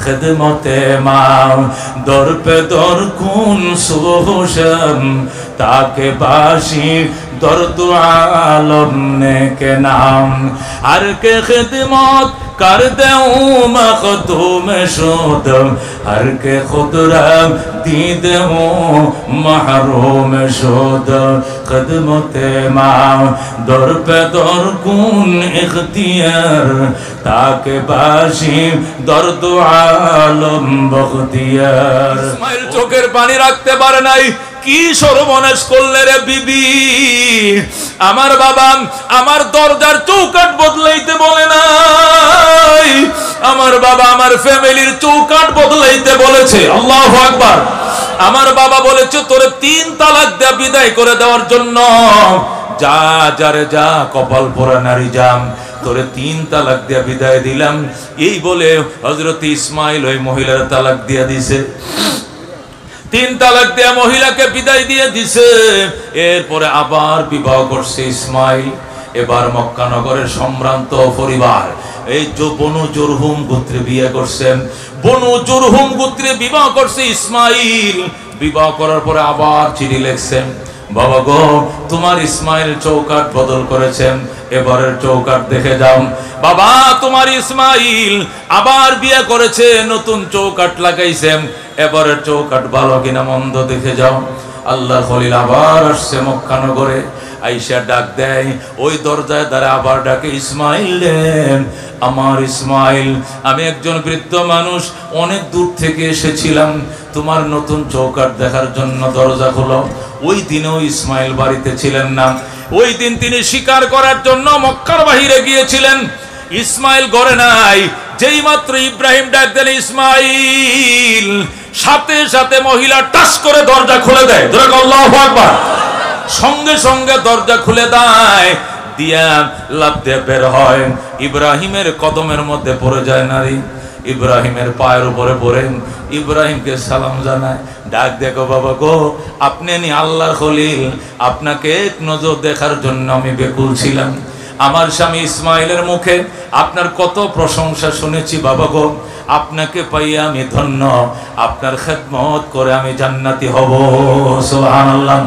খিদমতে মা দর পে দর কুন সুবহশম তাকে বাসি দর্দ আলম নে কে নাম আর কে খিদমত कर दूं मखदूम शुद हर के खुदरा दीद हूँ महरूम शुद खिदमते माँ दर पे दर कुन इख्तियार ताके बाशी दर्द आलम बख्तियार इस्माइल चोखेर पानी रखते पारे नाई কি সর্বনাশ করলে রে বিবি আমার বাবা আমার দরজার চৌকাঠ বদলাইতে বলে নাই আমার বাবা আমার ফ্যামিলির চৌকাঠ বদলাইতে বলেছে আল্লাহু আকবার আমার বাবা বলেছে তোরে 3 তালাক দেয়া বিদায় করে দেওয়ার জন্য যা যারে যা কপাল পোড়া নারী যাম তোরে 3 তালাক দেয়া বিদায় দিলাম এই বলে হযরত ইসমাইল ওই মহিলার তালাক দিয়া দিয়েছে 3 তালাক দেয়া মহিলাকে বিদায় দিয়ে দিছে এরপরে আবার বিবাহ করছে ইসমাইল এবার মক্কা নগরের সম্ভ্রান্ত পরিবার এই বনু জুরহুম গোত্রে বিয়ে করছেন বনু জুরহুম গোত্রে বিবাহ করছে ইসমাইল বিবাহ করার পরে আবার চিঠি লিখছেন বাবা গো তোমার ইসমাইল চৌকাঠ বদল করেছেন এবারের চৌকাঠ দেখে যাও বাবা তোমার ইসমাইল আবার বিয়ে করেছে নতুন চৌকাঠ লাগাইছেন এবারের চৌকাঠ ভালো কিনা মন্দ দেখে যাও আল্লাহর খলিল আবার আসছে মক্কা নগরে আয়েশা ডাক দেয় ওই দরজায় দাঁড়া আবার ডাকে ইসমাইল আমার ইসমাইল আমি একজন বৃদ্ধ মানুষ অনেক দূর থেকে এসেছিলাম তোমার নতুন চৌকাঠ দেখার জন্য দরজা খোলো ওই দিনেও ইসমাইল বাড়িতে ছিলেন না ওই দিন তিনি শিকার করার জন্য মক্কার বাইরে গিয়েছিলেন ইসমাইল ঘরে নাই যেই মাত্র ইব্রাহিম ডাক দিলেন ইসমাইল সাথে সাথে মহিলা টাস করে দরজা খুলে দেয় ধরে আল্লাহু আকবার সঙ্গে সঙ্গে দরজা খুলে দেয় দিয়া লাফ দিয়ে বের হয় ইব্রাহিমের কদমের মধ্যে পড়ে যায় নারী ইব্রাহিমের পায়ের উপরে পড়ে ইব্রাহিমকে সালাম জানায় ডাক দেখো বাবা গো আপনি নি আল্লাহর খলিল আপনাকে এক নজর দেখার জন্য আমি বেকুল ছিলাম আমার স্বামী ইসমাইলের মুখে আপনার কত প্রশংসা শুনেছি বাবা গো আপনাকে পাইয়া আমি ধন্য আপনার খেদমত করে আমি জান্নাতি হব সুবহানাল্লাহ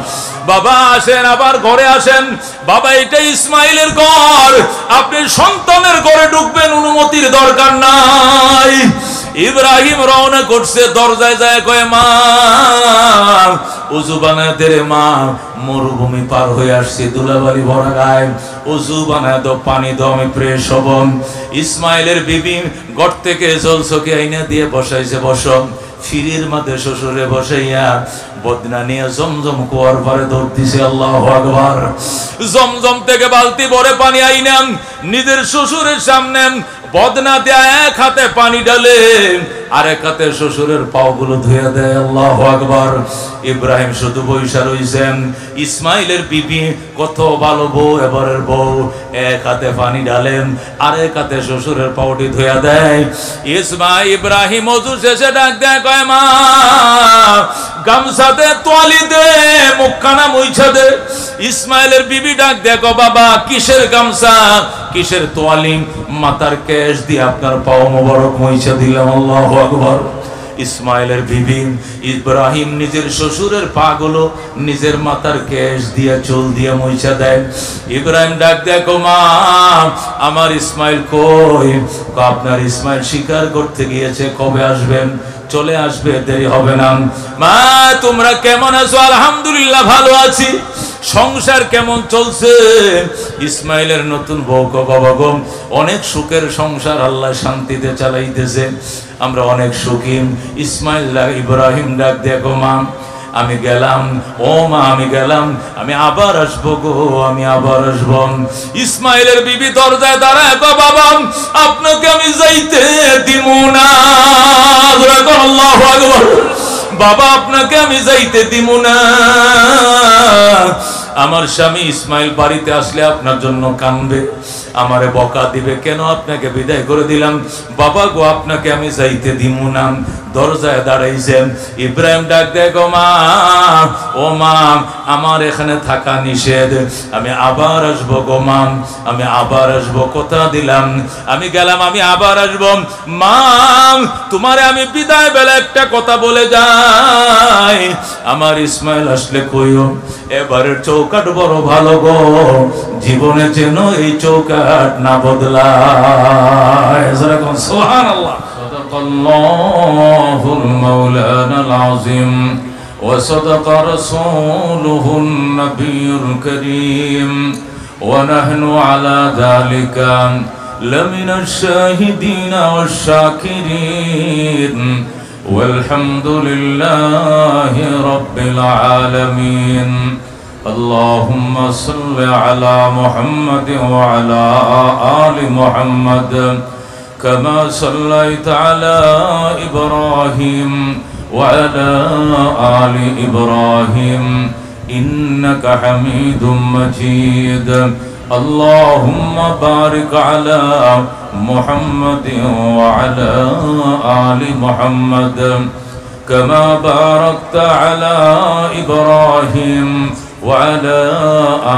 বাবা আসেন আবার ঘরে আসেন বাবা এটা ইসমাইলের ঘর আপনি সন্তানের ঘরে ঢুকবেন অনুমতির দরকার নাই ইব্রাহিম রওনা করছে দরজায় যায় কয় মা ওযু বানায় দে রে মা মরুভূমি পার হয়ে আসছে ধুলাবালি ভরা গায়ে ওযু বানায় দাও পানি দাও আমি ফ্রেশ হব ইসমাইলের বিবি ঘর থেকে জল চকি আইনা দিয়ে বসাইছে বসো ফিরির মধ্যে শ্বশুরে বসাইয়া বদনা নিয়ে জমজম কুয়ার পারে দৌড় দিছে আল্লাহু আকবার জমজম থেকে বালতি ভরে পানি আইনা নিজের শ্বশুরের সামনে বদনা দিয়ে এক হাতে পানি ঢালে আর এক হাতে শ্বশুরের পাগুলো ধুয়ে দেয় আল্লাহু আকবার ইব্রাহিম শুধু বইসা রইছেন ইসমাইলের বিবি কত ভালো বউ এবারের বউ এক হাতে পানি ঢালেন আর এক হাতে শ্বশুরের পাউটি ধুয়ে দেয় ইব্রাহিম ওযু শেষে ডাক দেয় কয় মা গামছা দে তোয়ালি দে মুখখানা মুইছা দে ইসমাইলের বিবি ডাক দেখো বাবা কিসের গামছা কিসের তোয়ালি মাথার কেশ দিয়ে আপনার পাও মোবারক মুইছা দিলাম আল্লাহু আকবার ইসমাইলের বিবি ইব্রাহিম নিজের শ্বশুরের পাগুলো নিজের মাথার কেশ দিয়ে চুল দিয়ে মুইছা দেয় ইব্রাহিম ডাক দেখো মা আমার ইসমাইল কই আপনার ইসমাইল শিকার করতে গিয়েছে কবে আসবেন চলে আসবে দেরি হবে না মা তোমরা কেমন আছো আলহামদুলিল্লাহ ভালো আছি সংসার কেমন চলছে ইসমাইলের নতুন বউ গো বাবা গো অনেক সুখের সংসার আল্লাহ শান্তিতে চালাইতেছে আমরা অনেক সুখী ইসমাইল ইব্রাহিম ডাক দেখো মা আমি গেলাম ও মা আমি গেলাম আমি আবার আসবো গো আমি আবার আসবো ইসমাইলের বিবি দরজায় দাঁড়ায় গো বাবা আপনাকে আমি যাইতে দিব না আল্লাহু আকবার বাবা আপনাকে আমি যাইতে দিব না আমার স্বামী ইসমাইল বাড়িতে আসলে আপনার জন্য কাঁদবে, আমারে বকা দিবে, কেন আপনাকে বিদায় করে দিলাম। বাবা গো, আপনাকে আমি যাইতে দিব না। দরজায় দাঁড়াইছেন। ইব্রাহিম ডাক দেয়, গো মা, ও মা, আমার এখানে থাকা নিষেধ, আমি আবার আসবো গো মা, আমি আবার আসবো, কথা দিলাম, আমি গেলাম, আমি আবার আসবো। মা, তোমারে আমি বিদায় বেলা একটা কথা বলে যাই, আমার ইসমাইল আসলে কইও এবারের চৌকাট বড় ভালো গো, জীবনে যেন এই চৌকাট না বদলায়। সুবহানাল্লাহ। সাদাকাল্লাহুল মাওলানাল আযীম ওয়া সাদাকা রাসূলুহুন নবিয়্যুল কারীম ওয়া নাহনু আলা যালিকা লামিনাশ শাহিদিন ওয়াশ শাকিরিন والحمد لله رب العالمين. اللهم صل على محمد وعلى آل محمد كما صليت على إبراهيم وعلى آل إبراهيم إنك حميد مجيد. اللهم بارك على محمد وعلى آل محمد كما باركت على إبراهيم وعلى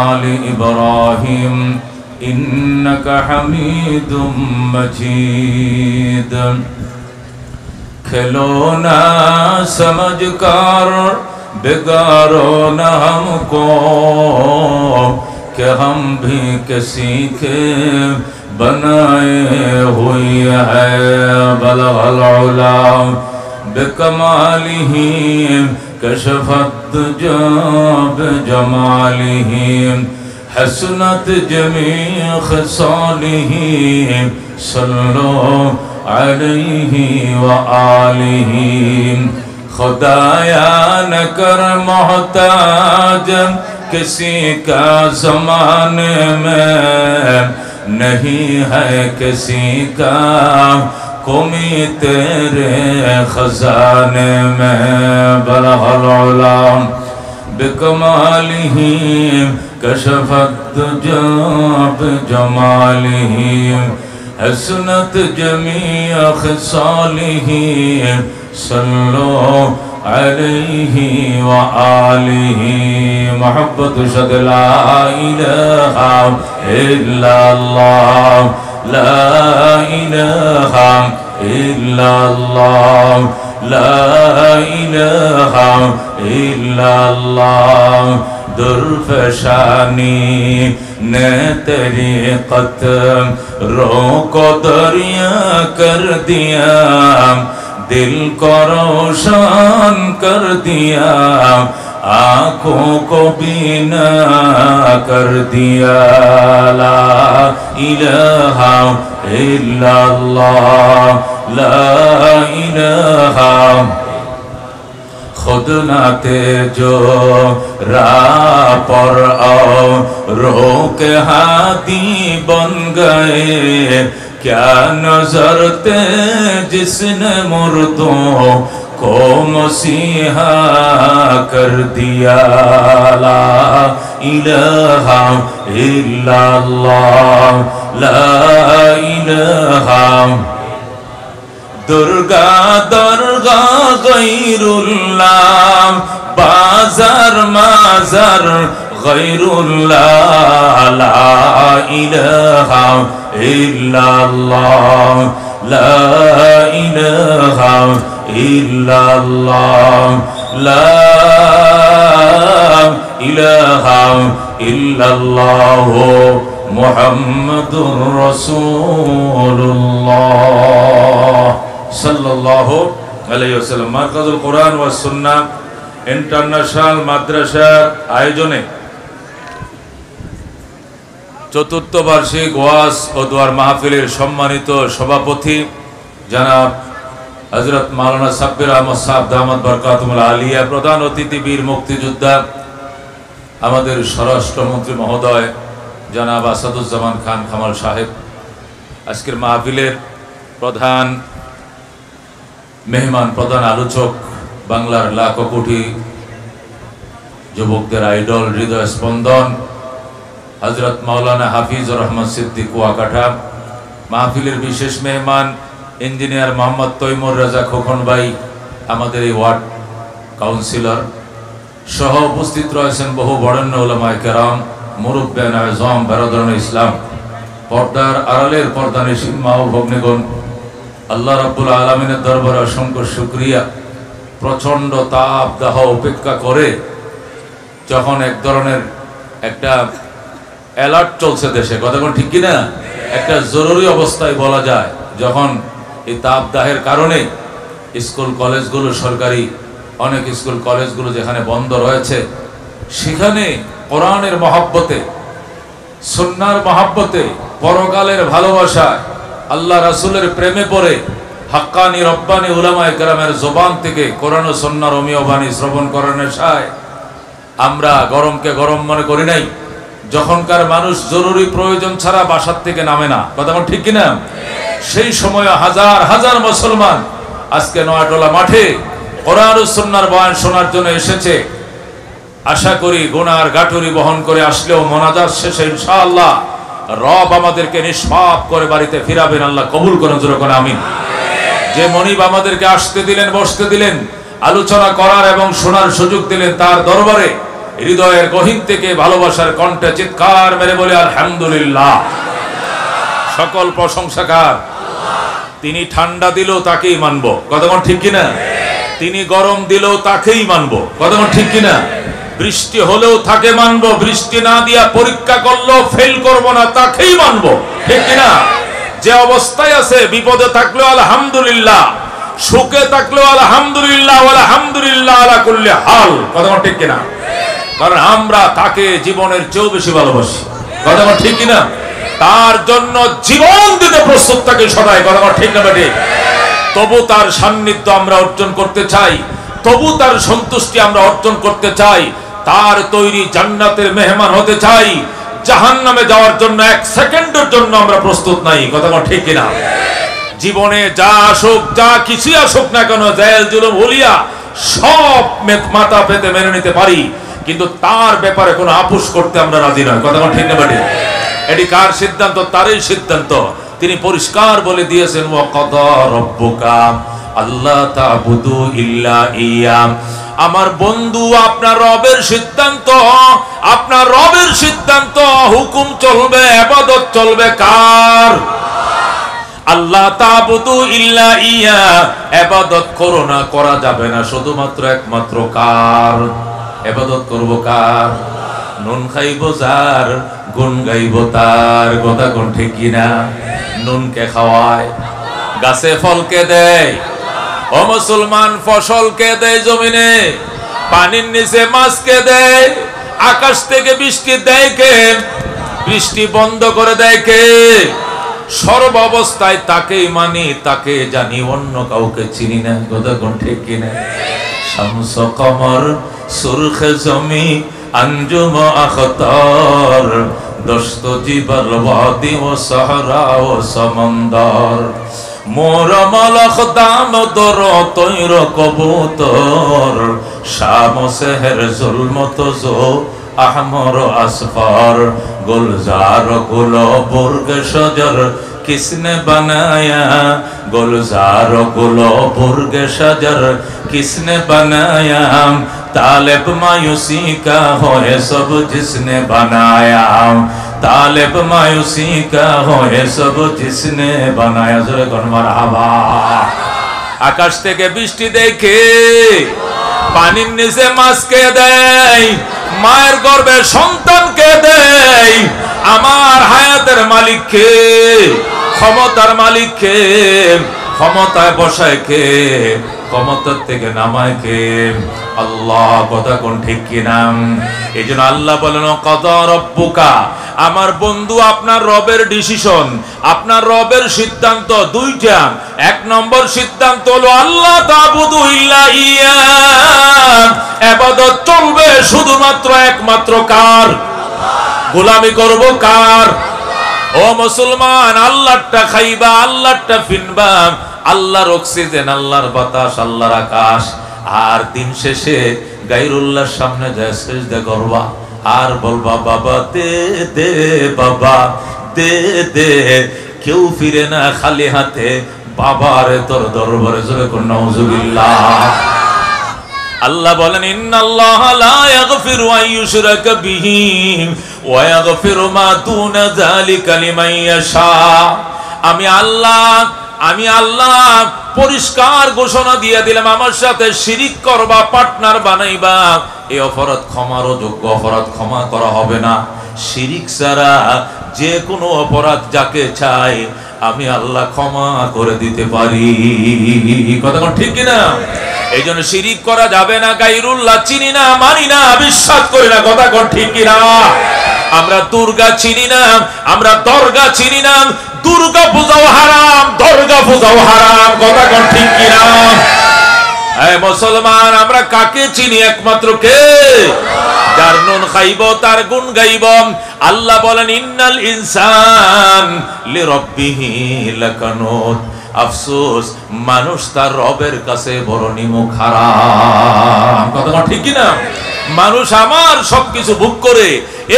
آل إبراهيم إنك حميد مجيد. کھلونا سمجھ کر بگاڑو نہ ہم کو کہ ہم بھی کسی کے بنائے ہوئی ہے. بلغ العلا بکمالہ کشفت بجمالہ حسنت جمیع خصالہ صلو علیہ وآلہ. خدایا نہ کر محتاج کسی کا زمانے میں، نہیں ہے کسی کا کمی تیرے خزانے میں. بلغ العلا بکمالہ کشفت بجمالہ حسنت جمیع خصالہ صلو علیہ وآلہ. محبت شد لا الہ الا اللہ، لا الہ الا اللہ، لا الہ الا اللہ. درفشانی نے طریقت رو کو دریا کر دیا، دل کو روشن کر دیا، آنکھوں کو بینا کر دیا. لا الہ الا اللہ، لا الہ. خود نہ تھے جو راہ پر آؤ رو کے ہادی بن گئے، کیا نظر تھے جس نے مردوں کو مسیحا کر دیا. لا الہ الا اللہ، لا الہ. درگا درگا غیر اللہ، بازار مازار غیر اللہ. لا الہ الا اللہ، لا الہ الا اللہ، لا الہ الا اللہ محمد رسول اللہ صلی اللہ علیہ وسلم. মারকাজুল কোরআন ওয়া সুন্নাহ ইন্টারন্যাশনাল মাদ্রাসার আয়োজনে চতুর্থ বার্ষিক ওয়াজ ও দোয়ার মাহফিলের সম্মানিত সভাপতি জনাব হযরত মাওলানা সাব্বির আহমদ সাহেব দামাত বরকাতুল আলিয়া, প্রধান অতিথি বীর মুক্তিযোদ্ধা আমাদের স্বরাষ্ট্রমন্ত্রী মহোদয় জনাব আসাদুজ্জামান খান কামাল সাহেব, আজকের মাহফিলের প্রধান মেহমান, প্রধান আলোচক, বাংলার লাখো কোটি যুবকদের আইডল, হৃদয় স্পন্দন হযরত মাওলানা হাফিজুর রহমান সিদ্দিক কুয়াকাটা, মাহফিলের বিশেষ মেহমান ইঞ্জিনিয়ার মোহাম্মদ তৈমুর রাজা খোকন ভাই, আমাদের এই ওয়ার্ড কাউন্সিলর সহ উপস্থিত রয়েছেন বহু বরেণ্য উলামায়ে কেরাম, মুরব্বিয়ান আযম, বেরাদরান ইসলাম, পর্দার আড়ালের পর্দানিশীন মা ও ভগ্নীগণ, আল্লাহ রাব্বুল আলামিনের দরবারে অসংখ্য শুকরিয়া। প্রচণ্ড তাপ দাহ উপেক্ষা করে যখন এক ধরনের একটা অ্যালার্ট চলছে দেশে, কথা কোন ঠিক কিনা, একটা জরুরি অবস্থায় বলা যায়, যখন এই তাপদাহের কারণে স্কুল কলেজগুলো, সরকারি অনেক স্কুল কলেজগুলো যেখানে বন্ধ রয়েছে, সেখানে কোরআনের মহব্বতে, সুন্নাহর মহব্বতে, পরকালের ভালোবাসায়, আল্লাহ রাসূলের প্রেমে পড়ে হাক্কানি রব্বানি উলামায়ে কেরামের জবান থেকে কোরআন ও সুন্নাহর অমীয় বাণী শ্রবণ করার নেশায় আমরা গরমকে গরম মনে করি নাই। যখনকার মানুষ জরুরি প্রয়োজন ছাড়া বাসার থেকে নামে না, কথা আমার ঠিক কিনা, সেই সময় হাজার হাজার মুসলমান আজকে নয়াটোলা মাঠে কোরআন ও সুন্নাহর বয়ান শোনার জন্য এসেছে। আশা করি গুনার গাটুরি বহন করে আসলেও মোনাজাত শেষে ইনশাআল্লাহ রব আমাদেরকে নিষ্পাপ করে বাড়িতে ফিরাবেন। আল্লাহ কবুল করুন, জোরে করে আমিন। যে মনিব আমাদেরকে আসতে দিলেন, বসতে দিলেন, আলোচনা করার এবং শোনার সুযোগ দিলেন, তার দরবারে হৃদয়ের গহীন থেকে ভালোবাসার কণ্ঠে চিৎকার মেরে বলে আলহামদুলিল্লাহ। সকল প্রশংসাকার তিনি। ঠান্ডা দিলেও তাকেই মানবো, কথা বল ঠিক কিনা। তিনি গরম দিলেও তাকেই মানবো, কথা বল ঠিক কিনা। বৃষ্টি হলেও তাকে মানবো, বৃষ্টি না দিয়া পরীক্ষা করলেও ফেল করবো না, তাকেই মানবো, ঠিক কিনা। যে অবস্থায় আছে, বিপদে থাকলেও আলহামদুলিল্লাহ, সুখে থাকলেও আলহামদুলিল্লাহ, আলহামদুলিল্লাহ আলা কুল্লি হাল, কথা বল ঠিক কিনা। কারণ আমরা তাকে জীবনের চেয়েও বেশি ভালোবাসি, কথা বল ঠিক কিনা। তার জন্য জীবন দিতে প্রস্তুত থাকি সদাই, কথা বল ঠিক না বেঠিক। তবু তার সান্নিধ্য আমরা অর্জন করতে চাই, তবু তার সন্তুষ্টি আমরা অর্জন করতে চাই, তার তৈরি জান্নাতের মেহমান হতে চাই। জাহান্নামে যাওয়ার জন্য এক সেকেন্ডের জন্য আমরা প্রস্তুত নাই, কথা বল ঠিক কিনা। জীবনে যা আসুক, যা কিছু আসুক না কেন, জেল জুলুম হুলিয়া সব মাথা পেতে মেনে নিতে পারি, কিন্তু তার ব্যাপারে কোনো আপোষ করতে আমরা রাজি নয়, কথা বল ঠিক না বেঠিক। এটি কার সিদ্ধান্ত? তারই সিদ্ধান্ত। তিনি পরিষ্কার বলে দিয়েছেন, ওয়া কাদা রাব্বুকা আল্লা তা'বুদু ইল্লা ইয়া। আমার বন্ধু, আপনার রবের সিদ্ধান্ত, আপনার রবের সিদ্ধান্ত, হুকুম চলবে, ইবাদত চলবে কার? আল্লাহ তা'বুদু ইল্লা ইয়া। ইবাদত করো না, করা যাবে না, শুধুমাত্র একমাত্র কার? ইবাদত করব কার? নুন খাইব যার, গুণ গাইব তার, কথা কোন ঠিক কিনা। নুন কে খাওয়ায়? গাছে ফল কে দেয়? ও মুসলমান, ফসল কে দেয় জমিনে? পানির নিচে মাছ কে দেয়? আকাশ থেকে বৃষ্টি দেয় কে? বৃষ্টি বন্ধ করে দেয় কে? সর্ব অবস্থায় তাকেই মানি, তাকে জানি, অন্য কাউকে চিনি না, কথা কোন ঠিক কিনা। শামস কমর সুরখে জমি আঞ্জুম আখতার, দস্ত জিবর ওয়াদি ও সাহরা ও সমন্দর, মোর মলখ দাম দর তৈর কবুতর, শাম সেহর জুলমত জো আহমর আসফার, গুলজার গুলো বুর্গ শজর किसने बनाया, गुलजार गुलो बुर्ग शजर किसने बनाया, तालिब मायूसी का होए सब जिसने बनाया, तालिब मायूसी का होए सब जिसने बनाया। जोरे कोन मारहाबा। आकाश থেকে বৃষ্টি দেখে, পানির নিচে মাছকে দেয়, মায়ের গর্ভে সন্তানকে দেয়, আমার হায়াতের মালিককে, ক্ষমতার মালিককে, ক্ষমতায় বসায় কে, ক্ষমতার থেকে নামায় কে? আল্লাহ, কথা কোন ঠিক কিনা। এই জন্য আল্লাহ বলেন, কাদা রাব্বুকা, আমার বন্ধু আপনার রবের ডিসিশন, আপনার রবের সিদ্ধান্ত দুইটা। এক নম্বর সিদ্ধান্ত হলো আল্লাহ তা'বুদু ইল্লা ইয়া, ইবাদত চলবে শুধুমাত্র একমাত্র কার? গোলামি করব কার? ও মুসলমান, আল্লাহরটা খাইবা, আল্লাহরটা ফিনবা, আল্লাহর অক্সিজেন, আল্লাহর বাতাস, আল্লাহর আকাশ। আর দিন শেষে গায়রুল্লাহর সামনে যায় সিজদা করবা আর বলবা বাবা দে দে বাবা দে দে। কেউ ফিরে না খালি হাতে, বাবারে তোর দরবারে জোরে কোন নাউজুবিল্লাহ। আল্লাহ বলেন ইন্নাল্লাহা লা ইয়াগফিরু আন ইউশরাকা বিহি ওয়া ইয়াগফিরু মা দুনা যালিকা লিমান ইয়াশা। আমি আল্লাহ পরিষ্কার ঘোষণা দিয়ে দিলাম, আমার সাথে শিরিক করবা, পার্টনার বানাইবা, এই অপরাধ ক্ষমারও যোগ্য, অপরাধ ক্ষমা করা হবে না। শিরিক ছাড়া যে কোনো অপরাধ যাকে চাই আমি আল্লাহ ক্ষমা করে দিতে পারি। কথা কোন ঠিক কিনা? এই জন্য শিরিক করা যাবে না। গায়রুল্লাহ চিনি না, মানি না, বিশ্বাস করি না। কথা কোন ঠিক কিনা? আমরা দুর্গা চিনি না, আমরা দরগা চিনি না। দুর্গা পূজাও হারাম, দরগা পূজাও হারাম। কথা কোন ঠিক কিনা? এই মুসলমান, আমরা কাকে চিনি? একমাত্র কে? যার নুন খাইব তার গুণ গাইব। আল্লাহ বলেন ইন্নাল ইনসান লিরাব্বিহি লাকানুত। আফসোস, মানুষ তার রবের কাছে বড় নিমুখ হারাম। কথা ঠিক কিনা? মানুষ আমার সবকিছু ভোগ করে,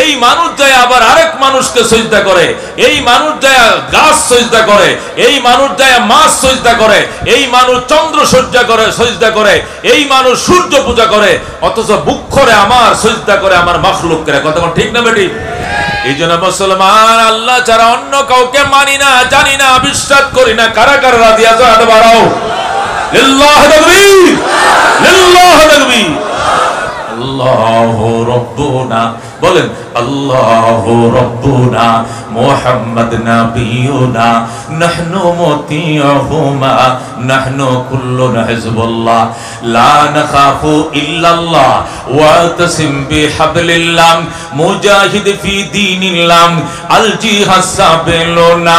এই মানুষ যায় আবার আরেক মানুষকে সিজদা করে, এই মানুষ যায় গাছ সিজদা করে, এই মানুষ যায় মাছ সিজদা করে, এই মানুষ চন্দ্র সিজদা করে, এই মানুষ সূর্য পূজা করে, অথচ ভোগ করে আমার সিজদা করে আমার মাখলুককে। কথা ঠিক না বেটি? এই জন্য মুসলমান, আল্লাহ ছাড়া অন্য কাউকে মানি না, জানি না, বিশ্বাস করি না। কারা কারা রাজি আছো? হাত বাড়াও। লিল্লাহি তাকবীর, লিল্লাহি তাকবীর। আল্লাহু রাব্বুনা, বলেন আল্লাহু রাব্বুনা মুহাম্মদ নাবিয়ুনা নাহনু মুতিয়ুহুমা নাহনু কুল্লুনা হিজবুল্লাহ লা নাখাফু ইল্লাল্লাহ ওয়া তাসিম বিহাবলিল্লাহ মুজাহিদ ফি দীনিল্লাহ আল জিহাদ সাবিলুনা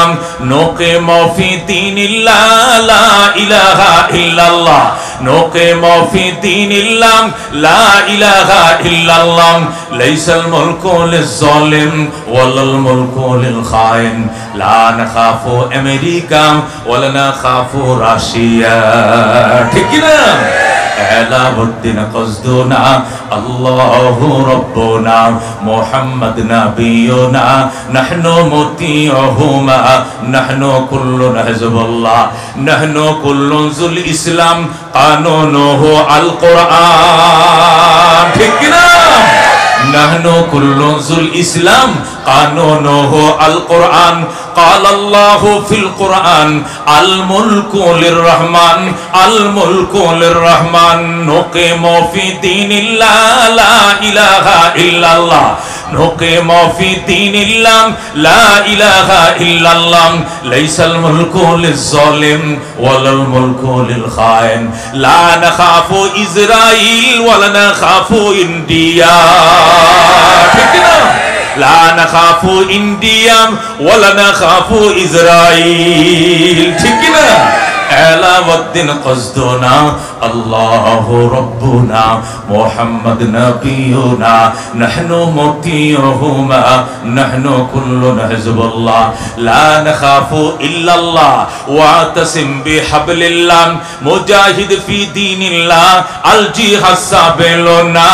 নুকিমু ফি দীনিল্লাহ লা ইলাহা ইল্লাল্লাহ নুকিমু ফি দীনিল্লাহ লা ইলাহা ইল্লাল্লাহ লাইসাল মুলকু লিজ-জালিম ওয়ালাল মুলকু লিল-খাইন লা নাখাফু আমেরিকা ওয়ালা নাখাফু রাশিয়া। ঠিক কি না? আলাউদ্দিন কসদুনা আল্লাহু রাব্বুনা মুহাম্মদ নাবিয়ুনা নাহনু মুতিয়ুহুমা নাহনু কুল্লুনা হিজবুল্লাহ নাহনু কুল্লুন যুল ইসলাম কানুনুহু আল কুরআন। ঠিক কি না? নাহনু কুল্লুন যুল ইসলাম কানুনুহু আল কুরআন। قال الله في القرآن الملك للرحمن الملك للرحمن نقيم في دين الله لا إله إلا الله نقيم في دين الله لا إله إلا الله ليس الملك للظالم ولا الملك للخائن لا نخاف إسرائيل ولا نخاف إنديا. ঠিক না? لا نخاف إنديا ولا نخاف إسرائيل. ঠিক না? আলাউদ্দিন কসদুনা আল্লাহু রাব্বুনা মুহাম্মদ নাবিয়ুনা নাহনু মুতিয়ুহুমা নাহনু কুল্লুনা হিজবুল্লাহ লা নাখাফু ইল্লাল্লাহ ওয়া তাসিম বিহাবলিল্লাহ মুজাহিদ ফি দীনিল্লাহ আল জিহাদ সাবিলুনা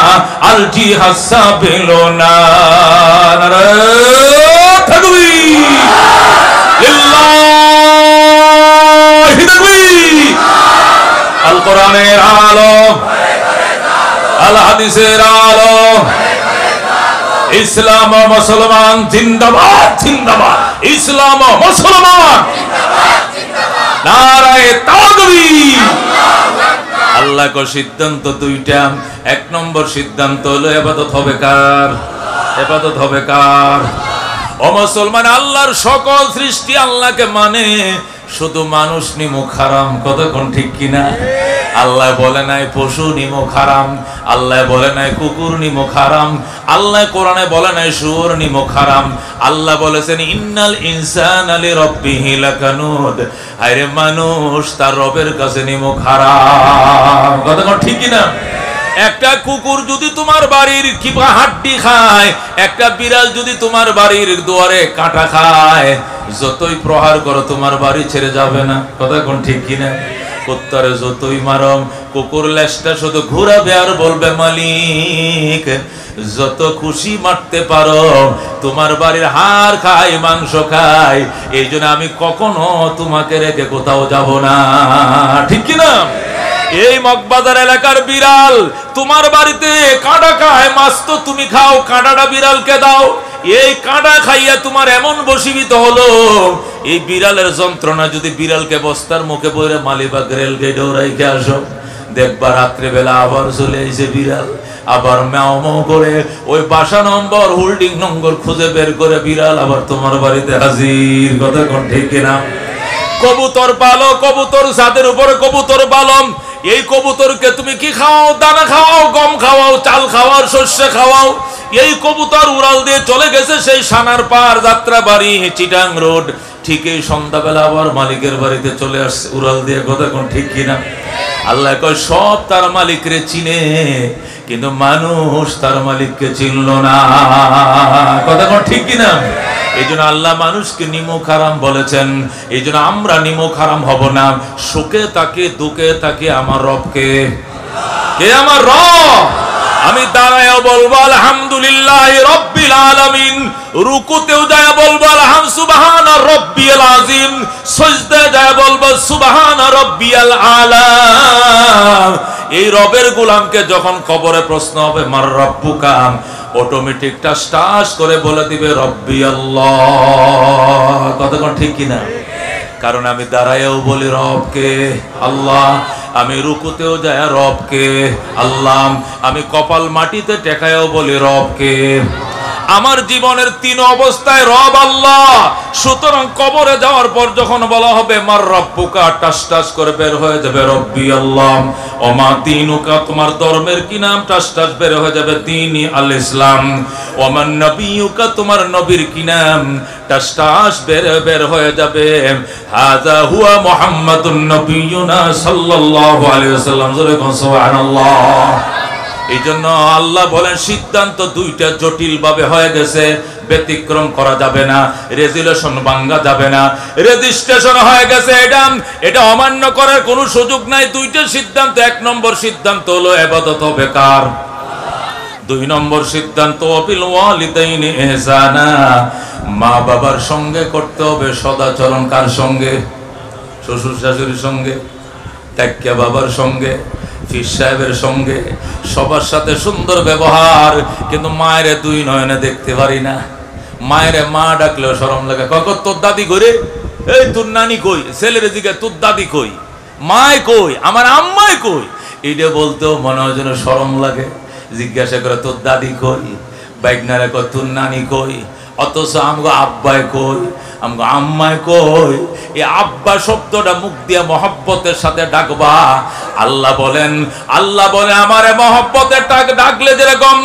আল জিহাদ সাবিলুনা। নারায়ে তাকবীর, লিল্লাহি তাকবীর। আল কোরআনের আলো, আল হাদিসের আলো, ইসলাম ও মুসলমান জিন্দাবাদ জিন্দাবাদ, ইসলাম ও মুসলমান নারায়ে তাকবীর। আল্লাহ কো সিদ্ধান্ত দুইটা। এক নম্বর সিদ্ধান্ত হলো ইবাদত হবে কার? ইবাদত হবে কার? ও মুসলমান, আল্লাহর সকল সৃষ্টি আল্লাহকে মানে, শুধু মানুষ নিমুখ হারাম। কতক্ষণ ঠিক কিনা? আল্লাহ বলে নাই পশু নিমুখ হারাম, আল্লাহ বলে নাই কুকুর নিমুখ হারাম, আল্লাহ কোরআনে বলে নাই শুয়োর নিমুখ হারাম। আল্লাহ বলেছেন ইন্নাল ইনসানা লিরাব্বিহি লাকানুদ, আরে মানুষ তার রবের কাছে নিমুখ হারাম। কতক্ষণ ঠিক কিনা? একটা কুকুর যদি তোমার বাড়ির কিবা হাড্ডি খায়, একটা বিড়াল যদি তোমার বাড়ির দুয়ারে কাঁটা খায়, যতই প্রহার করো তোমার বাড়ি ছেড়ে যাবে না। কথা কোন ঠিক কিনা? কুত্তারে যতই মারম কুকুর লেজটা শুধু ঘুরাবে আর বলবে মালিক যত খুশি মারতে পারো, তোমার বাড়ির হাড় খাই মাংস খাই, এই জন্য আমি কখনো তোমাকে রেখে কোথাও যাব না। ঠিক কিনা? এই মগবাজার এলাকার বিড়াল তোমার বাড়িতে কাঁটা খায়, মাছ তো তুমি খাও, কাঁটাটা বিড়ালকে দাও। এই কাঁটা খাইয়া তোমার এমন বশীভূত হলো, এই বিড়ালের যন্ত্রণা যদি বিড়ালকে বস্তার মুখে পড়ে মালিবাগ রেল গেটে রাইখে আসো, দেখবা রাত্রেবেলা আবার চলে এসে বিড়াল, আবার ম্যাও ম্যাও করে ওই বাসা নম্বর হোল্ডিং নম্বর খুঁজে বের করে বিড়াল আবার তোমার বাড়িতে হাজির। কথা কোন ঠিক কিনা? কবুতর পালো, কবুতর ছাদের উপরে কবুতর পালম, এই কবুতরকে তুমি কি খাওয়াও? দানা খাওয়াও, গম খাওয়াও, চাল খাওয়াও, শস্য খাওয়াও। এই কবুতর উড়াল দিয়ে চলে গেছে সেই সানার পার যাত্রা বাড়ি চিটাং রোড, ঠিক এই সন্ধ্যাবেলা আবার মালিকের বাড়িতে চলে আসছে উড়াল দিয়ে। কথা কোন ঠিক কিনা? আল্লাহ কয় সব তার মালিকরে চিনে, কিন্তু মানুষ তার মালিককে চিনল না। কথা কোন ঠিক কিনা? এই জন্য আল্লাহ মানুষকে নিমক হারাম বলেছেন, এই জন্য আমরা নিমক হারাম হব না। সুখে তাকে দুঃখে তাকে আমার রবকে, কে আমার রব? আমি দাঁড়ায় বলবো আলহামদুলিল্লাহ রব্বিল আলামিন, রুকুতেও যায় বলবো আলহাম সুবহানা রব্বিয়াল আযীম, সিজদায় যায় বলবো সুবহানা রব্বিয়াল আলা। এই রবের গোলামকে যখন কবরে প্রশ্ন হবে মার রব্বুকা, অটোমেটিক টাস করে বলে দিবে রব্বি আল্লাহ। কতক্ষণ ঠিক কিনা? কারণ আমি দাঁড়ায়ও বলি রবকে আল্লাহ, আমি রুকুতেও যায় রবকে আল্লাহ, আমি কপাল মাটিতে টেকায়ও বলি রবকে। আমার জীবনের তিন অবস্থায় রব আল্লাহ। সুতরাং কবরে যাওয়ার পর যখন বলা হবে মার রব্বুকা, টাস টাস করে বের হয়ে যাবে রব্বি আল্লাহ। ওমা দীনুকা, তোমার ধর্মের কি নাম? টাস টাস বের হয়ে যাবে দীনি আল ইসলাম। ওমান নবিয়ুকা, তোমার নবীর কি নাম? টাস টাস বের হয়ে যাবে হাযা হুয়া মুহাম্মাদুন নবিয়ুনা সাল্লাল্লাহু আলাইহি ওয়াসাল্লাম। জোরে কোন সুবহানাল্লাহ। এই জন্য আল্লাহ বলেন সিদ্ধান্ত দুইটা জটিল ভাবে হয়ে গেছে, ব্যতিক্রম করা যাবে না, রেজুলেশন ভাঙা যাবে না, রেজিস্ট্রেশন হয়ে গেছে, এটা অমান্য করার কোনো সুযোগ নাই। দুইটা সিদ্ধান্ত, এক নম্বর সিদ্ধান্ত হলো ইবাদত হবে কার? দুই নম্বর সিদ্ধান্ত বিল ওয়ালিদাইনি ইহসানা, মা বাবার সঙ্গে করতে হবে সদাচরণ। কার সঙ্গে? শ্বশুর শাশুড়ির সঙ্গে, কাকা বাবার সঙ্গে, ফির সাহেবের সঙ্গে, সবার সাথে সুন্দর ব্যবহার। কিন্তু মায়ের দুই নয়নে দেখতে পারি না। মায়ের মা ডাকলেও শরম লাগে। কখন তোর দাদি করে, এই তোর নানি কই? ছেলের দিকে তোর দাদি কই, মায় কই, আমার আম্মাই কই, এইটা বলতেও মনে হয় যেন শরম লাগে। জিজ্ঞাসা করে তোর দাদি কই, বাইকনারে কয় তোর নানি কই, অথচ আমগো আব্বাই কই, আমগো আম্মাই কই। এই আব্বা শব্দটা মুখ দিয়ে মহব্বতের সাথে ডাকবা। আল্লাহ বলে আমারে মহব্বতের ডাকলে যেরকম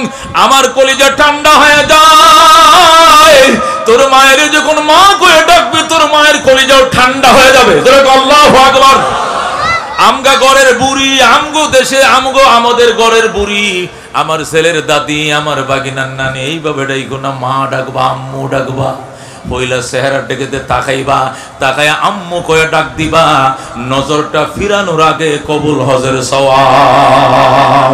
আমার কলিজা ঠান্ডা হয়ে যায়, তোর মায়ের যখন মা কয়ে ডাকবি তোর মায়ের কলিজাও ঠান্ডা হয়ে যাবে। আল্লাহু আকবার। আমগা ঘরের বুড়ি, আমগো দেশে আমগো আমাদের ঘরের বুড়ি, আমার ছেলের দাদি, আমার বাগিনার নানি, এইভাবে ডাইকো না। মা ডাকবা, আম্মু ডাকবা, পয়লা চেহারা ডেকে তাকাইবা, তাকায় আম্মু কয়ে ডাক দিবা। নজরটা ফিরানোর আগে কবুল হজের সওয়াব।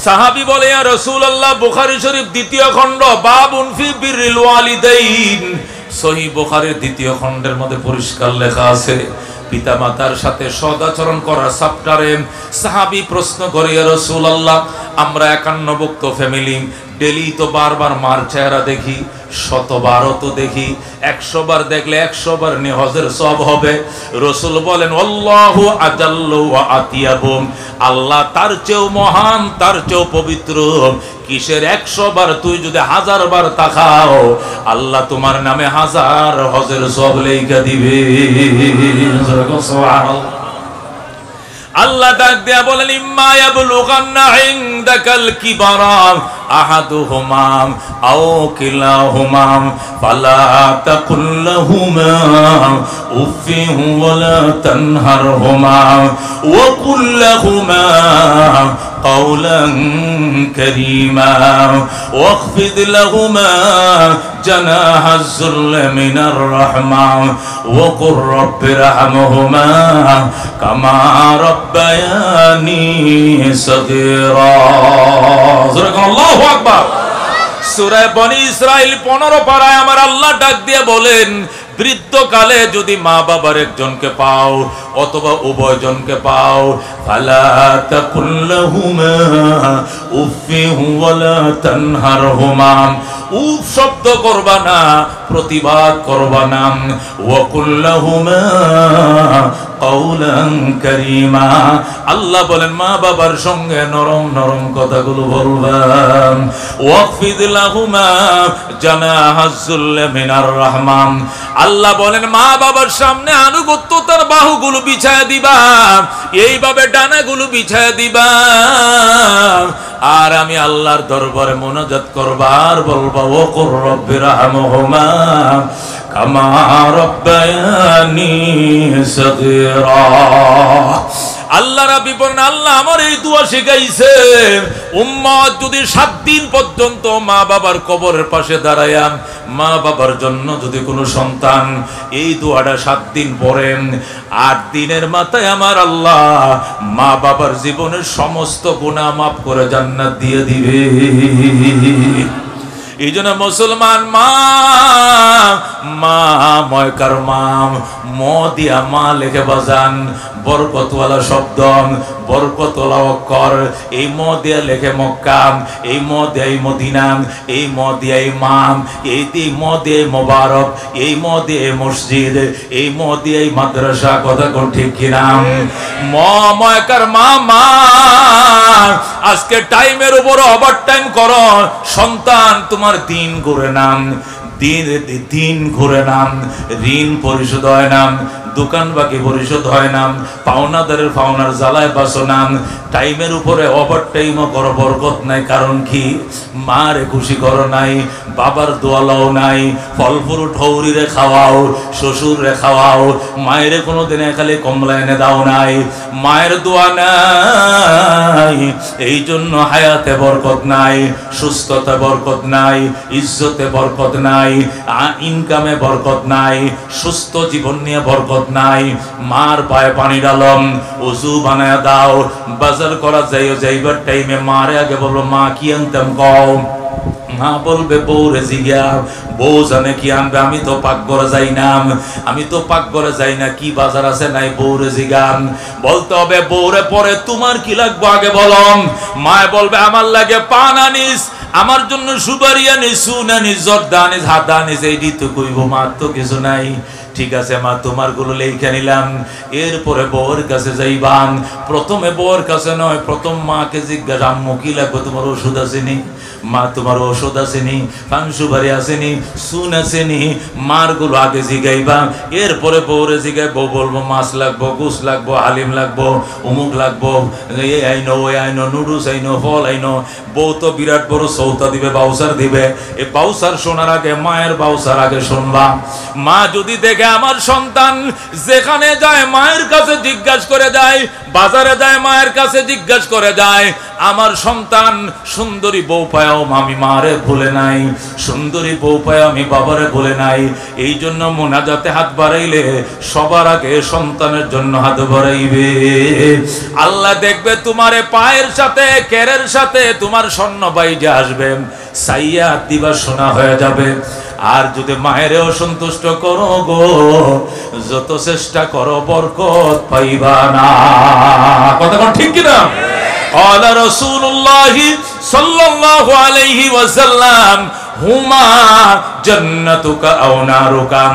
সাহাবী বলে ইয়া রাসূলুল্লাহ, বুখারী শরীফ দ্বিতীয় খণ্ড, বাবুন ফি বিররিল ওয়ালিদাইন। সহিহ বুখারীর দ্বিতীয় খণ্ডের মধ্যে পরিষ্কার লেখা আছে পিতামাতার সাথে সদাচরণ করার চ্যাপ্টারে সাহাবী প্রশ্ন করে ইয়া রাসূলুল্লাহ, আমরা 51 ভুক্ত ফ্যামিলি, ডেলি তো বারবার মার চেহারা দেখি, 100 বারও তো দেখি, 100 বার দেখলে 100 বার হজের সওয়াব হবে। রাসূল বলেন আল্লাহু আজাল্লু ওয়া আতিয়াবু, আল্লাহ তার চেয়েও মহান, তার চেয়েও পবিত্র। কিসের 100 বার? তুই যদি 1000 বার তাকাও, আল্লাহ তোমার নামে 1000 হজের সওয়াব লেখা দিবে। সুবহানাল্লাহ। আল্লাহ ডাক দিয়া বলেন ইম্মা ইয়াবলুগান্না ইনদাকাল কিবারা আহাদুহুমা আও কিলাহুমা ফালা তাকুল লাহুমা উফিন ওয়ালা তানহারহুমা ওয়া কুল লাহুমা قولا كريما واخفض لهما جناح الذل من الرحمة وقل رب ارحمهما كما ربياني صغيرا الله أكبر সূরা বনি ইসরাইল 15 পারায় আমার আল্লাহ ডাক দিয়ে বলেন বৃদ্ধকালে যদি মা বাবার একজনকে পাও অথবা উভয়জনকে পাও ফালা তাকুল্লাহুমা উফিহু ওয়ালা তানহারহুমা উফ শব্দ করবা না প্রতিবাদ করবা না ওয়া কুল্লাহুমা কাওলান কারীমা আল্লাহ বলেন মা বাবার সঙ্গে নরম নরম কথাগুলো বলবা ওয়াকফিদ লাহুমা জানাহাজ যুল্ল মিনার রাহমান আল্লাহ বলেন মা বাবার সামনে আনুগত্যতার বাহুগুলো বিছায়া দিবা এইভাবে ডানাগুলো বিছায়া দিবা আর আমি আল্লাহর দরবারে মুনাজাত করবা আর বলবা ও কুর রব্বিরহামহুমা কামা রাব্বায়ানি সগীরা আল্লাহ রাব্বি বলেন আল্লাহ আমার এই দোয়া শিখাইছে উম্মত যদি 7 দিন পর্যন্ত মা বাবার কবরের পাশে দাঁড়ায়া মা বাবার জন্য যদি কোনো সন্তান এই দোয়াটা 7 দিন পড়েন 8 দিনের মাথায় আমার আল্লাহ মা বাবার জীবনের সমস্ত গুনাহ মাফ করে জান্নাত দিয়ে দিবে এই জন্য মুসলমান মা মা ময়কার মাম ম দিয়া মা লেখে বাজান বরকতওয়ালা শব্দ বরকতওয়ালা অক্ষর এই ম দিয়া লেখে মক্কা এই ম দিয়া মদিনা এই ম দিয়া ইমাম এই ম দিয়া মোবারক এই ম দিয়া মসজিদ এই ম দিয়া মাদ্রাসা কথা কোন ঠিক কিনা ম ময়কার মা মা আজকে টাইমের উপর ওভারটাইম করো সন্তান তোমার দিন করে নাম দিন ঘুরে নাম ঋণ পরিশোধ হয় নাম দোকান বাকি পরিশোধ হয় নাম পাওনাদারের পাওনার জ্বালায় বাসো নাম টাইমের উপরে ওভার টাইমও করো বরকত নাই কারণ কি মারে খুশি করো নাই বাবার দোয়ালাও নাই ফল ফ্রুট হৌরিরে খাওয়াও শ্বশুরে খাওয়াও মায়ের কোনোদিন খালি কমলা এনে দাও নাই মায়ের দোয়া নাই এই জন্য হায়াতে বরকত নাই সুস্থতা বরকত নাই ইজ্জতে বরকত নাই ইনকামে বরকত নাই সুস্থ জীবন নিয়ে বরকত নাই মার পায়ে পানি ডালম ওযু বানায়া দাও বাজার করা যাইবার টাইমে মারে আগে বলবো মা কি আনতাম কও মা বলবে বউরে জিগা বউ জানে কি আনবে আমি তো পাকঘরে যাই না কি বাজার আছে নাই বউরে জিগান বলতে হবে বউরে পরে তোমার কি লাগবে আগে বলম মা বলবে আমার লাগে পান আনিস আমার জন্য সুপারি আনিস সুন আনিস জর্দা আনিস হাদা আনিস এইটি তো কইব মা তো কিছু নাই ঠিক আছে মা তোমার গুলো লেখা নিলাম এরপরে বউর কাছে যাইবান প্রথমে বউর কাছে নয় প্রথম মাকে জিজ্ঞাসা আম্মু কি লাগবে তোমার ওষুধ আসেনি মা তোমার ওষুধ আসেনি পান সুপারি আসেনি সুন আসেনি মার গুলো আগে জিগাইবা এরপরে বউরে জিগাই বউ বলবো মাছ লাগবো গোস লাগবো হালিম লাগবো অমুক লাগবো এই আইনো ওই আইনো নুডলস আইনো ফল আইনো বউ তো বিরাট বড় সৌতা দিবে বাউসার দিবে এই বাউসার শোনার আগে মায়ের বাউসার আগে শুনবা মা যদি দেখে আমার সন্তান যেখানে যায় মায়ের কাছে জিজ্ঞাসা করে যায় বাজারে যায় মায়ের কাছে জিজ্ঞাসা করে যায় আমার সন্তান সুন্দরী বউ পায়াও আমি মারে ভুলে নাই সুন্দরী বউ পায়াও আমি বাবারে ভুলে নাই এই জন্য মুনাজাতে হাত বাড়াইলে সবার আগে সন্তানের জন্য হাত বাড়াইবে আল্লাহ দেখবে তোমারে পায়ের সাথে কেরের সাথে তোমার স্বর্ণ বাইজে আসবে সাইয়া দিবা সোনা হয়ে যাবে আর যদি মায়েরে অসন্তুষ্ট করো গো যত চেষ্টা করো বরকত পাইবা না কথা কোন ঠিক কিনা قال رسول الله صلى الله عليه وسلم হুমা জান্নাতুকা আও নারুকা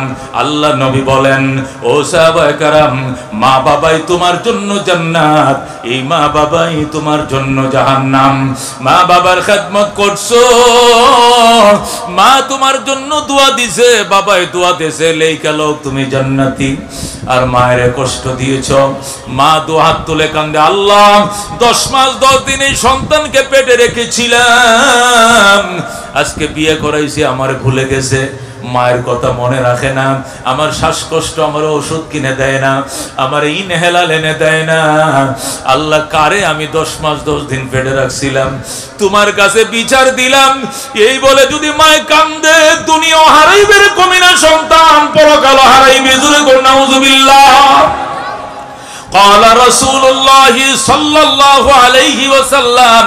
আল্লাহ নবী বলেন ও সাহাবায়ে কেরাম মা বাবাই তোমার জন্য জান্নাত এই মা বাবাই তোমার জন্য জাহান্নাম মা বাবার খেদমত করছো মা তোমার জন্য দোয়া দিছে বাবাই দোয়া দিছে লেখা লোক তুমি জান্নাতি আর মায়ের কষ্ট দিয়েছো মা দু হাত তুলে কান্দে আল্লাহ 10 মাস 10 দিন এই সন্তানকে পেটে রেখেছিলাম আজকে বিয়ে করাইছি আমারে ভুলে গেছে মায়ের কথা মনে রাখে না, আমার শ্বাসকষ্ট আমার ওষুধ কিনে দেয় না, আমার ইনহেলার এনে দেয় না। আল্লাহ কারে আমি 10 মাস 10 দিন পেটে রাখছিলাম, তোমার কাছে বিচার দিলাম। এই বলে যদি মায় কান্দে, দুনিয়া হারাইবে রে কমিনা সন্তান, পরকাল হারাইবে। জোরে কর নাউজুবিল্লাহ। قال رسول الله صلى الله عليه وسلم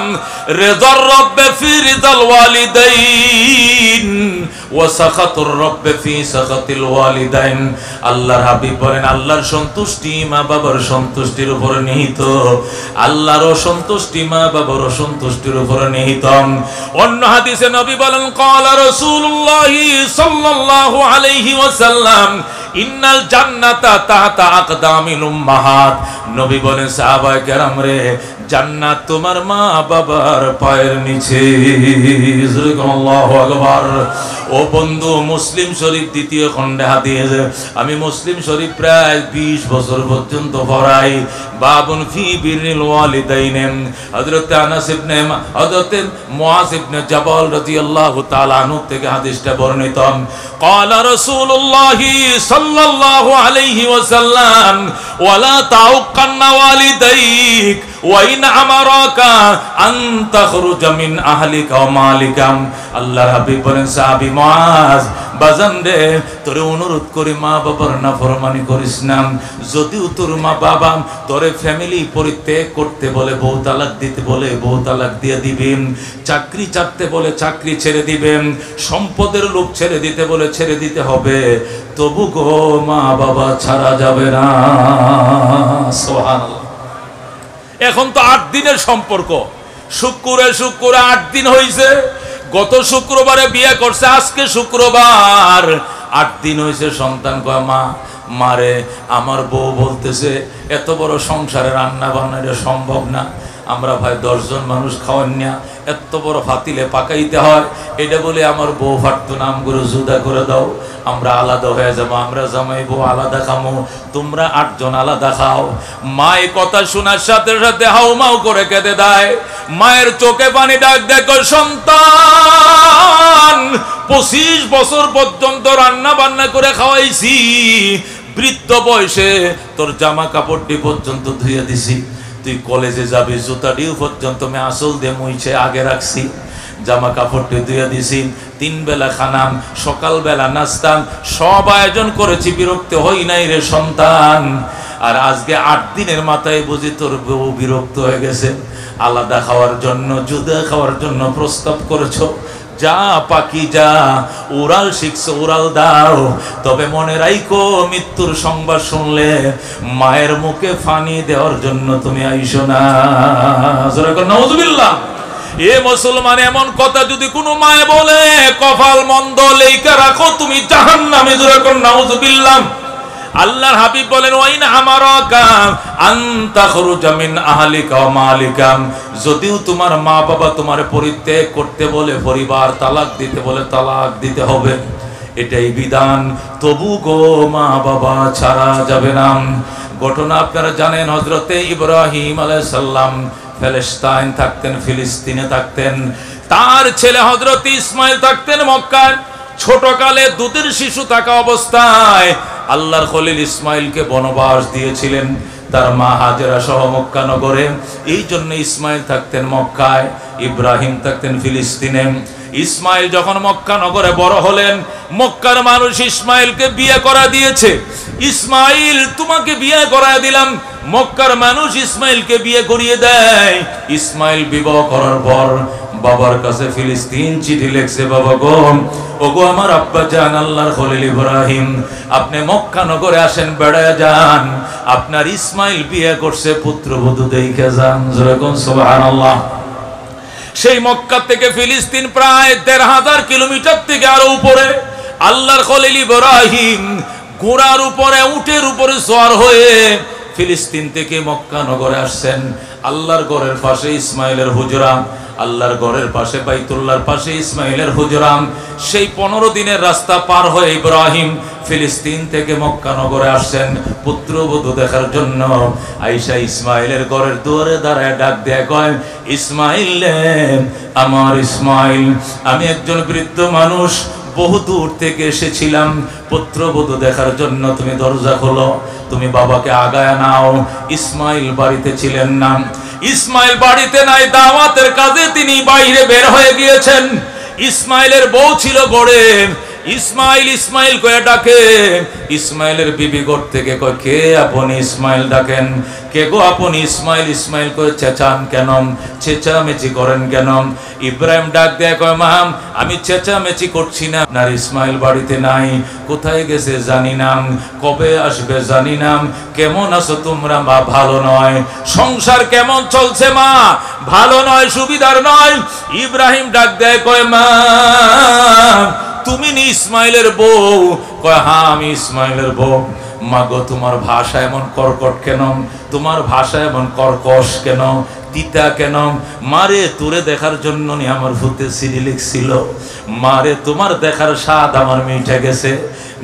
رضا الرب في رضا الوالدين وسخط الرب في سخط الوالدين। আল্লাহর হাবিব বলেন আল্লাহর সন্তুষ্টি মা বাবার সন্তুষ্টির উপর নিহিত, আল্লাহর অসন্তুষ্টি মা বাবার অসন্তুষ্টির উপর নিহিত। অন্য হাদিসে নবী বলেন قال رسول الله صلى الله عليه وسلم ইন্নাল জান্নাতা তাহতা আকদামিল উম্মাহাত। নবী বলেন সাহাবায়ে কেরাম রে, জান্নাত তোমার মা বাবার পায়ের নিচে। আল্লাহু আকবার। ও বন্ধু, মুসলিম শরীফ দ্বিতীয় খণ্ডে হাদিস, আমি মুসলিম শরীফ প্রায় 20 বছর পর্যন্ত পড়াই। বাবুন ফি বিররিল ওয়ালিদাইন। হযরত আনাস ইবনে হযরত মুআজ ইবনে জাবাল রাদিয়াল্লাহু তাআলা আনহু থেকে হাদিসটা বর্ণিত। ক্বালা রাসূলুল্লাহি সাল্লাল্লাহু আলাইহি ওয়াসাল্লাম ওয়ালা তাউক্কান্না ওয়ালিদাইক ওয়া ইন আমারাকা আন তাখরুজা মিন আহলিকা ওয়া মালিকা। আল্লাহর হাবিব বলেন সাহাবী মুআজ, বাজান রে, তোরে অনুরোধ করি মা বাবার নাফরমানি করিস না। যদিও তোর মা বাবা তোরে ফ্যামিলি পরিত্যাগ করতে বলে, বউ তালাক দিতে বলে, বউ তালাক দিয়ে দিবেন, চাকরি ছাড়তে বলে চাকরি ছেড়ে দিবেন, সম্পদের লোভ ছেড়ে দিতে বলে ছেড়ে দিতে হবে, তবু গো মা বাবা ছাড়া যাবে না। সুবহানাল্লাহ। এখন তো 8 দিনের সম্পর্ক, শুক্রে 8 দিন হয়েছে। গত শুক্রবারে বিয়ে করছে, আজকে শুক্রবার 8 দিন হয়েছে। সন্তান কয় মা, মারে আমার বউ বলতেছে এত বড় সংসারে রান্না বান্না এটা সম্ভব না, আমরা ভাই 10 জন মানুষ খাওয়ান না, এত বড় ফাতিলে পাকাইতে হয়, এটা বলে আমার বউ ফাটতো নাম করে জুদা করে দাও, আমরা আলাদা হয়ে যাবো, আমরা জামাই বউ আলাদা খামো, তোমরা 8 জন আলাদা খাও। মায়ের কথা শোনার সাথে সাথে হাউমাউ করে কেঁদে দেয়। মায়ের চোখে পানি ডাক দেখো, সন্তান 25 বছর পর্যন্ত রান্না বান্না করে খাওয়াইছি, বৃদ্ধ বয়সে তোর জামা কাপড়টি পর্যন্ত ধুয়ে দিছি, তুই কলেজে যাবি জুতাটিও পর্যন্ত আমি আসল দিয়ে মুইছে আগে রাখছি, জামা কাপড়টি ধুয়ে দিছি, 3 বেলা খানাম, সকাল বেলা নাস্তাম, সব আয়োজন করেছি, বিরক্ত হই নাই রে সন্তান। আর আজকে 8 দিনের মাথায় বুঝি তোর বউ বিরক্ত হয়ে গেছে, আলাদা খাওয়ার জন্য, জুদা খাওয়ার জন্য প্রস্তাব করেছো। যা পাখি যা, উড়াল শিখছো উড়াল দাও, তবে মনে রাখো মৃত্যুর সংবাদ শুনলে মায়ের মুখে ফানি দেওয়ার জন্য তুমি আইসো না। নাউজুবিল্লাহ। এ মুসলমান, এমন কথা যদি কোনো মায়ে বলে, কপাল মন্দ লেখা রাখো, তুমি জাহান্নামে। জোরে কর নাউজুবিল্লাহ। আল্লাহর হাবিব বলেন ওয়াইন আমারাকা আন তাখরুজা মিন আহলিকা ওয়া মালিকা। যদিও তোমার মা বাবা তোমার পরিত্যাগ করতে বলে, পরিবার তালাক দিতে বলে, তালাক দিতে হবে, এটাই বিধান, তবু গো মা বাবা ছাড়া যাবে না। ঘটনা আপনারা জানেন, হযরতে ইব্রাহিম আলাইহিস সালাম ফিলিস্তিন থাকতেন, ফিলিস্তিনে থাকতেন, তার ছেলে হযরত ইসমাইল থাকতেন মক্কায়। ছোটকালে দুধের শিশু থাকা অবস্থায় আল্লাহর খলিল ইসমাইলকে বনবাস দিয়েছিলেন তার মা হাজেরা সহ মক্কা নগরে। এই জন্য ইসমাইল থাকতেন মক্কায়, ইব্রাহিম থাকতেন ফিলিস্তিনে। ইসমাইল যখন মক্কা নগরে বড় হলেন, মক্কার মানুষ ইসমাইলকে বিয়ে করা দিয়েছে। ইসমাইল, তোমাকে বিয়ে করা দিলাম। মক্কার মানুষ ইসমাইলকে বিয়ে করিয়ে দেয়। ইসমাইল বিবাহ করার পর বাবার কাছে ফিলিস্তিন চিঠি লিখছে, বাবা গো, ওগো আমার আব্বা জান আল্লাহর খলিল ইব্রাহিম, আপনি মক্কা নগরে আসেন, বেড়ায় যান, আপনার ইসমাইল বিয়ে করছে, পুত্রবধূ দেখে যান। যেরকম সুবহানাল্লাহ। সেই মক্কা থেকে ফিলিস্তিন প্রায় ১৩,০০০ কিলোমিটার থেকে আরো উপরে। আল্লাহর খলিল ইব্রাহিম ঘোড়ার উপরে, উটের উপরে সওয়ার হয়ে ফিলিস্তিন থেকে মক্কা নগরে আসছেন। আল্লাহর ঘরের পাশে ইসমাইলের হুজরা, আল্লাহর ঘরের পাশে বাইতুল্লাহর পাশে ইসমাইলের হুজরা। সেই 15 দিনের রাস্তা পার হয়ে ইব্রাহিম ফিলিস্তিন থেকে মক্কা নগরে আসছেন পুত্রবধূ দেখার জন্য। আয়েশা ইসমাইলের ঘরের দুয়ারে দাঁড়ায় ডাক দেয়, কয়, ইসমাইল, আমার ইসমাইল, আমি একজন বৃদ্ধ মানুষ, বহু দূর থেকে এসেছিলাম পুত্রবধূ দেখার জন্য, তুমি দরজা খোলো, তুমি বাবাকে আগায় নাও। ইসমাইল বাড়িতে ছিলেন না, ইসমাইল বাড়িতে নাই, দাওয়াতের কাজে তিনি বাইরে বের হয়ে গিয়েছেন। ইসমাইলের বউ ছিল গড়ে, ইসমাইল ইসমাইল কয়ে ডাকে। ইসমাইলের বিবি গড় থেকে কয়, কে আপনি? ইসমাইল ডাকেন, কে গো আপনি? ইসমাইল ইসমাইল করে চেঁচান কেন, চেঁচামেচি করেন কেন? ইব্রাহিম ডাক দেয়, কয় মা আমি চেঁচামেচি করছি না, আর ইসমাইল বাড়িতে নাই, কোথায় গেছে জানি না, কবে আসবে জানি না। কেমন আছো তোমরা মা? ভালো নয়। সংসার কেমন চলছে মা? ভালো নয়, সুবিধার নয়। ইব্রাহিম ডাক দেয়, কয় মা তুমি নি ইসমাইলের বউ? কয় হ্যাঁ আমি ইসমাইলের বউ। মা গো তোমার ভাষা এমন কর্কট কেন, তোমার ভাষা এমন কর্কশ কেন, তিতা কেন? মারে তোরে দেখার জন্য নি আমার ভূতে সিঁড়ি লিখছিল, মারে তোমার দেখার স্বাদ আমার মিটে গেছে,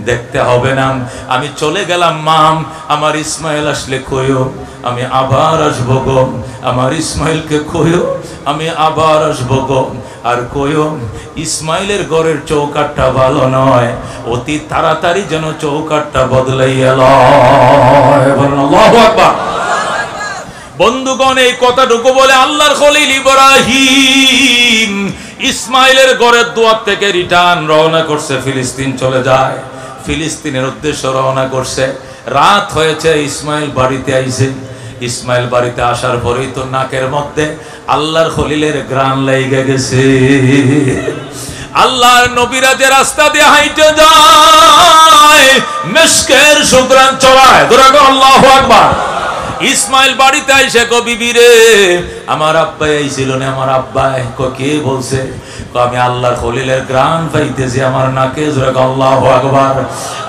দেখতে হবে না, আমি চলে গেলাম মা। আমার ইসমাইল আসলে কইও আমি আবার আসবো গো, আমার ইসমাইলকে কইও আমি আবার আসবো গো। আর কইও ইসমাইলের ঘরের চৌকাটটা ভালো নয়, অতি তাড়াতাড়ি যেন চৌকাটটা বদলাইয়া লয়। আল্লাহু আকবার। বন্ধুগণ এই কথাটুকু বলে আল্লাহর খলিল ইব্রাহিম ইসমাইলের ঘরের দুয়ার থেকে রিটার্ন রওনা করছে, ফিলিস্তিন চলে যায়, ফিলিস্তিনের উদ্দেশ্যে রওনা করছে। রাত হয়েছে, ইসমাইল বাড়িতে আইছে। ইসমাইল বাড়িতে আসার পরেই তো নাকের মধ্যে আল্লাহর খলিলের গ্রান লেগে গেছে। আল্লাহর নবীরা যে রাস্তা দিয়ে হাইটে যায় মিশকের সুগ্রান ছড়ায়। আল্লাহু আকবার। ইসমাইল বাড়িতে আইসে কো বিবি রে আমার আব্বা আইছিল না, আমার আব্বা কে বলছে? আমি আল্লাহর খলিলের গ্রান পাইতেছি আমার নাকে। আল্লাহু আকবার।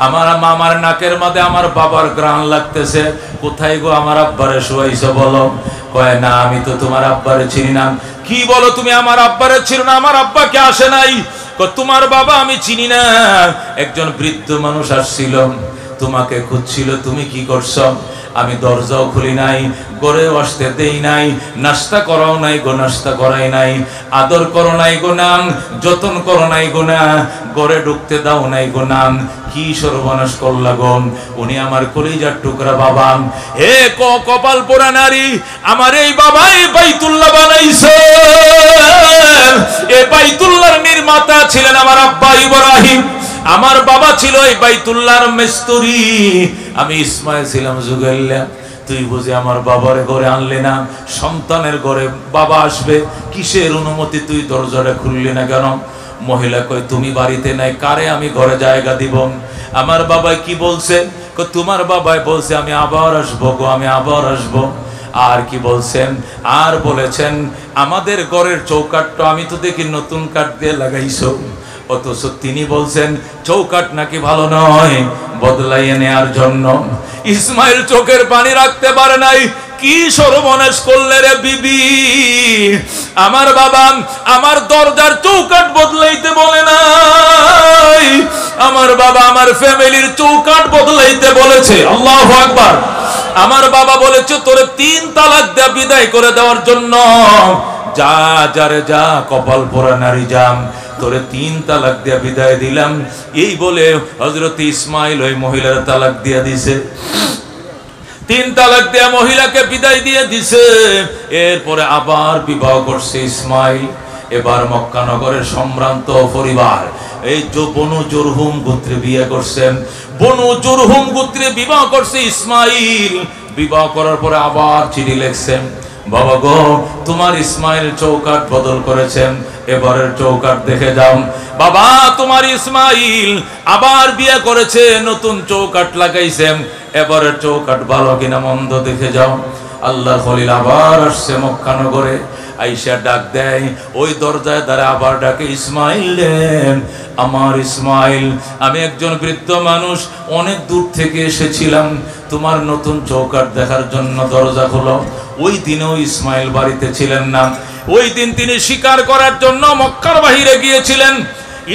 আমার মামার নাকের মধ্যে আমার বাবার গ্রান লাগতেছে। কোথায় গো আমার আব্বারে শুয়াইছো বলো? কয় না আমি তো তোমার আব্বারে চিনি না। কি বলো তুমি আমার আব্বারে চিনো না? আমার আব্বা কে আসে নাই? তোমার বাবা আমি চিনি না, একজন বৃদ্ধ মানুষ আসছিল, তোমাকে খুঁজছিল, তুমি কি করছো? আমি দরজাও খুলি নাই, গড়েও আসতে দেই নাই, নাস্তা করাও নাই গো, নাস্তা করাই নাই, আদর করো নাই গো নাম, যতন করো নাই গো না, গড়ে ঢুকতে দাও নাই গো নাম। কি সর্বনাশ করলা গো? উনি আমার কলিজার টুকরা বাবা। হে কপাল পোড়া নারী, আমার এই বাবাই বাইতুল্লাহ বানাইছে। এই বাইতুল্লাহর নির্মাতা ছিলেন আমার আব্বা ইব্রাহিম, আমার বাবা ছিল এই বাইতুল্লাহর মিস্ত্রি, আমি ইসমাইল ছিলাম জুগাইল্লা। তুই বুঝি আমার বাবার ঘরে আনলি না? সন্তানের ঘরে বাবা আসবে, কিসের অনুমতি তুই দরজাটা খুললি না কেন? মহিলা কয় তুমি বাড়িতে নাই, কারে আমি ঘরে জায়গা দিব? আমার বাবা কি বলছে? তোমার বাবাই বলছে আমি আবার আসবো গো, আমি আবার আসবো। আর কি বলছেন? আর বলেছেন আমাদের ঘরের চৌকাটটা আমি তো দেখি নতুন কাঠ দিয়ে লাগাইছো, অথচ তিনি বলছেন চৌকাট নাকি ভালো নয়, বদলাইয়ে নেয়ার জন্য। ইসমাইল চোখের পানি রাখতে পারে নাই। কি সর্বনাশ করলে রে বিবি? আমার বাবা আমার দরজার চৌকাট বদলাইতে বলে নাই, আমার বাবা আমার ফ্যামিলির চৌকাট বদলাইতে বলেছে। আল্লাহু আকবার। আমার বাবা বলেছে তোরে 3 তালাক দেয়া বিদায় করে দেওয়ার জন্য। যা যারে যা, কপাল পোড়া নারী যাম, তোরে 3 তালাক দিয়া বিদায় দিলাম। এই বলে হযরত ইসমাইল ওই মহিলার তালাক দিয়া দিছে। 3 তালাক দিয়া মহিলাকে বিদায় দিয়ে দিছে। এরপরে আবার বিবাহ করছে ইসমাইল। এবার মক্কা নগরের সম্ভ্রান্ত পরিবার এই বনু জুরহুম গোত্রে বিয়ে করছেন। বনু জুরহুম গোত্রে বিবাহ করছে ইসমাইল। বিবাহ করার পরে আবার চিঠি লিখছেন, বাবা গো তোমার ইসমাইল চৌকাট বদল করেছেন, এবারের চৌকাট দেখে যাও। বাবা তোমার ইসমাইল আবার বিয়ে করেছে, নতুন চৌকাট লাগাইছেন, এবারের চৌকাট ভালো কিনা মন্দ দেখে যাও। আল্লাহর খলিল আবার আসছে মক্কা নগরে। আইসা ডাক দেয়, ওই দরজায় দ্বারা আবার ডাকে, ইসমাইল আমার ইসমাইল, আমি একজন বৃদ্ধ মানুষ, অনেক দূর থেকে এসেছিলাম তোমার নতুন চৌকাট দেখার জন্য, দরজা খোলো। ওই দিনেও ইসমাইল বাড়িতে ছিলেন না। ওই দিন তিনি শিকার করার জন্য মক্কার বাহিরে গিয়েছিলেন।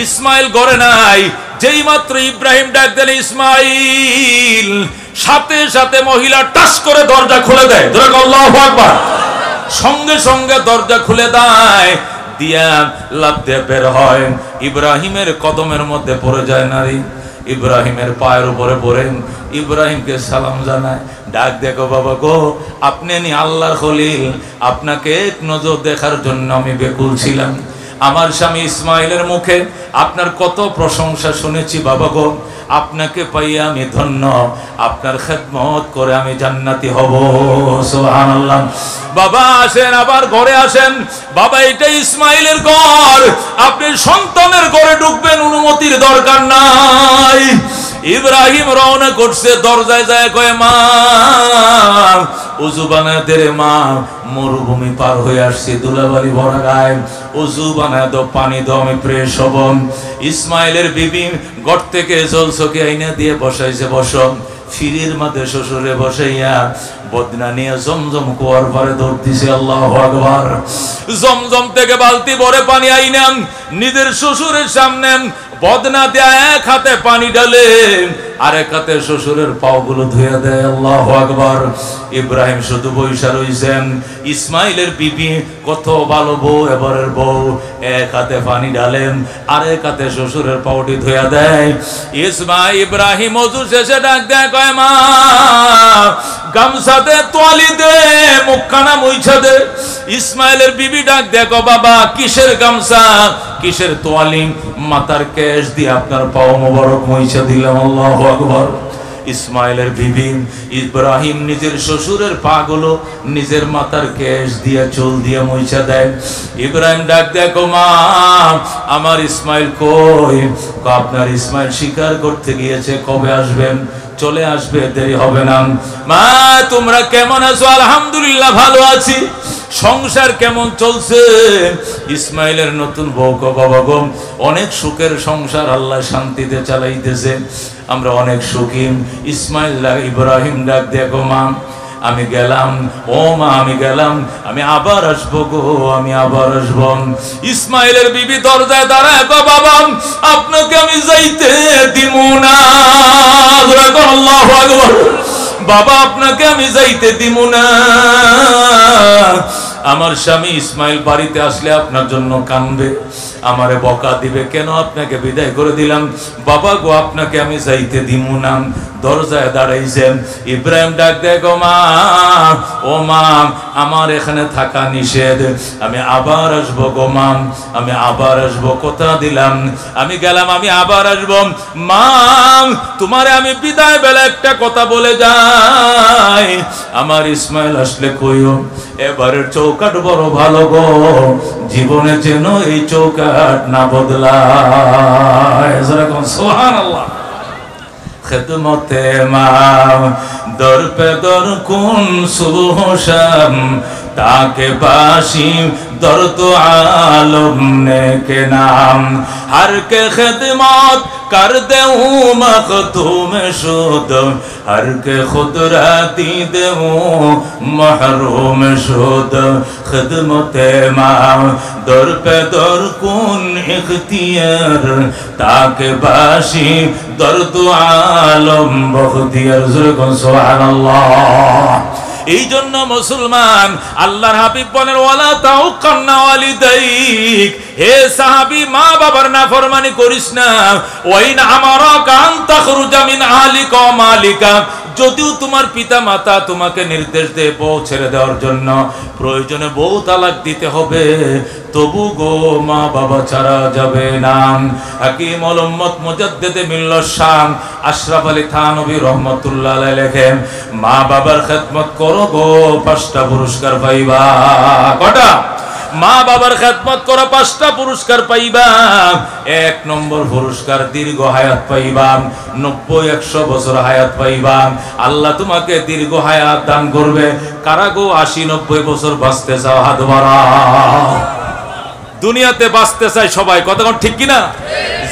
ইসমাইল ঘরে নাই। যেই মাত্র ইব্রাহিম ডাক দেন ইসমাইল, সাথে সাথে মহিলা টাস করে দরজা খুলে দেয়। আল্লাহু আকবার। সঙ্গে সঙ্গে দরজা খুলে দেয়। দিয়া লাফ দিয়ে বের হয়, ইব্রাহিমের কদমের মধ্যে পড়ে যায় নারী, ইব্রাহিমের পায়ের উপরে পড়ে ইব্রাহিমকে সালাম জানায়, ডাক দেখো বাবা গো, আপনি নি আল্লাহর খলিল, আপনাকে এক নজর দেখার জন্য আমি বেকুল ছিলাম। আমার স্বামী ইসমাইলের মুখে আপনার কত প্রশংসা শুনেছি বাবা গো, আপনাকে পাইয়া আমি ধন্য, আপনার খেদমত করে আমি জান্নাতি হব। সুবহানাল্লাহ। বাবা আসেন, আবার ঘরে আসেন। বাবা এটা ইসমাইলের ঘর, আপনি সন্তানের ঘরে ঢুকবেন, অনুমতির দরকার নাই। ইব্রাহিম রওনা করছে, দরজায় যায় কয় মা উযু বানায় দে রে মা, মরুভূমি পার হয়ে আসছে, ধুলাবালি ভরা গায়ে, উযু বানায় দাও, পানি দাও, আমি ফ্রেশ হব। ইসমাইলের বিবি ঘর থেকে জল চোখে আইনা দিয়ে বসাইছে, বসো। ফিরির মাঝে শ্বশুরে বসাইয়া বদনা নিয়ে জমজম কুয়ার পারে দৌড় দিছে। আল্লাহু আকবার। জমজম থেকে বালতি ভরে পানি আইনা নিজের শ্বশুরের সামনে বদনা দিয়ে এক হাতে পানি ঢালে, আরেক হাতে শ্বশুরের পাওগুলো ধুয়ে দেয়। আল্লাহু আকবার। ইব্রাহিম শুধু বইসা রইছেন, ইসমাইলের বিবি কত ভালো বউ, এবারের বউ, এক হাতে পানি ঢালেন, আরেক হাতে শ্বশুরের পাউটি ধুয়ে দেয়। ইব্রাহিম ওযু শেষে ডাক দেয়, কয় মা গামছা দে, তোয়ালি দে, মুখখানা মুইছা দে। ইসমাইলের বিবি ডাক দেখো বাবা, কিসের গামছা, কিসের তোয়ালি, মাথার কেশ দিয়ে আপনার পাও মোবারক মুইছা দিলাম। আল্লাহু আকবার। ইসমাইলের বিবি ইব্রাহিম নিজের শ্বশুরের পা গুলো নিজের মাথার কেশ দিয়ে চুল দিয়ে মুইছা দেয়। ইব্রাহিম ডাক দেখো মা, আমার ইসমাইল কই? আপনার ইসমাইল শিকার করতে গিয়েছে, কবে আসবেন? চলে আসবে, দেরি হবে না। মা তোমরা কেমন আছো? আলহামদুলিল্লাহ ভালো আছি। সংসার কেমন চলছে? ইসমাইলের নতুন বউ গো বাবা গো, অনেক সুখের সংসার, আল্লাহ শান্তিতে চালাইতেছে, আমরা অনেক সুখী। ইসমাইল ইব্রাহিম ডাক দেখো মা, আমি গেলাম, ও মা আমি গেলাম, আমি আবার আসবো গো, আমি আবার আসবো। ইসমাইলের বিবি দরজায় দাঁড়ায়, গো বাবা আপনাকে আমি যাইতে দিব না। আল্লাহু আকবার। বাবা আপনাকে আমি যাইতে দিব না। আমার স্বামী ইসমাইল বাড়িতে আসলে আপনার জন্য কাঁদবে, আমারে বকা দিবে, কেন আপনাকে বিদায় করে দিলাম। বাবা গো আপনাকে আমি যাইতে দিব না। দরজায় দাঁড়াইছেন। ইব্রাহিম ডাক দেয়, গো মা, ও মা আমার এখানে থাকা নিষেধ, আমি আবার আসবো গো মা, আমি আবার আসবো, কথা দিলাম, আমি গেলাম, আমি আবার আসবো। মা তোমারে আমি বিদায় বেলা একটা কথা বলে যাই, আমার ইসমাইল আসলে কইও এবারের চৌকাট বড় ভালো গো, জীবনে যেন এই চৌকাট না বদলায়। সুবহানাল্লাহ। খেদমতে মা দর পে দর কুন সুবহ শাম, তাকে বাসি দর্দ আলম নে কে নাম, हर के खिदमत कर देऊं मखदूम शुद, हर के खुद राती देऊं महरूम शुद। खिदमत माँ दर पे दर कुन इख्तियार, ताके बाशी दर्द आलम बख्तियार। सुबहानाल्लाह। এই জন্য মুসলমান আল্লাহর হাবিব বলেন, ওয়ালা তাউকান্না ওয়ালিদাইক, হে সাহাবী মা বাবার নাফরমানি করিস না। ওয়াইন আমারাকা আন তাখরুজা মিন আহলিকা ওয়া মালিকা, যদিও তোমার পিতা মাতা তোমাকে নির্দেশ দেয় বউ ছেড়ে দেওয়ার জন্য, প্রয়োজনে বউ তালাক দিতে হবে, তবু গো মা বাবা ছাড়া যাবে না। হাকিম আল উম্মত মুজাদ্দিদে মিল্লাত শাম আশরাফ আলী থানভী রহমাতুল্লাহ আলাইহি লেখেন, মা বাবার খেদমত করো গো, 5টা পুরস্কার পাইবা। কটা? মা বাবার খেদমত করো, 5টা পুরস্কার পাইবা। 1 নম্বর পুরস্কার দীর্ঘ হায়াত পাইবা, 90-100 বছর হায়াত পাইবা। আল্লাহ তোমাকে দীর্ঘ হায়াত দান করবে। কারা গো 80-90 বছর বাঁচতে চাও? হাত বাড়াও। দুনিয়াতে বাঁচতে চাই সবাই, কতক্ষণ ঠিক কিনা?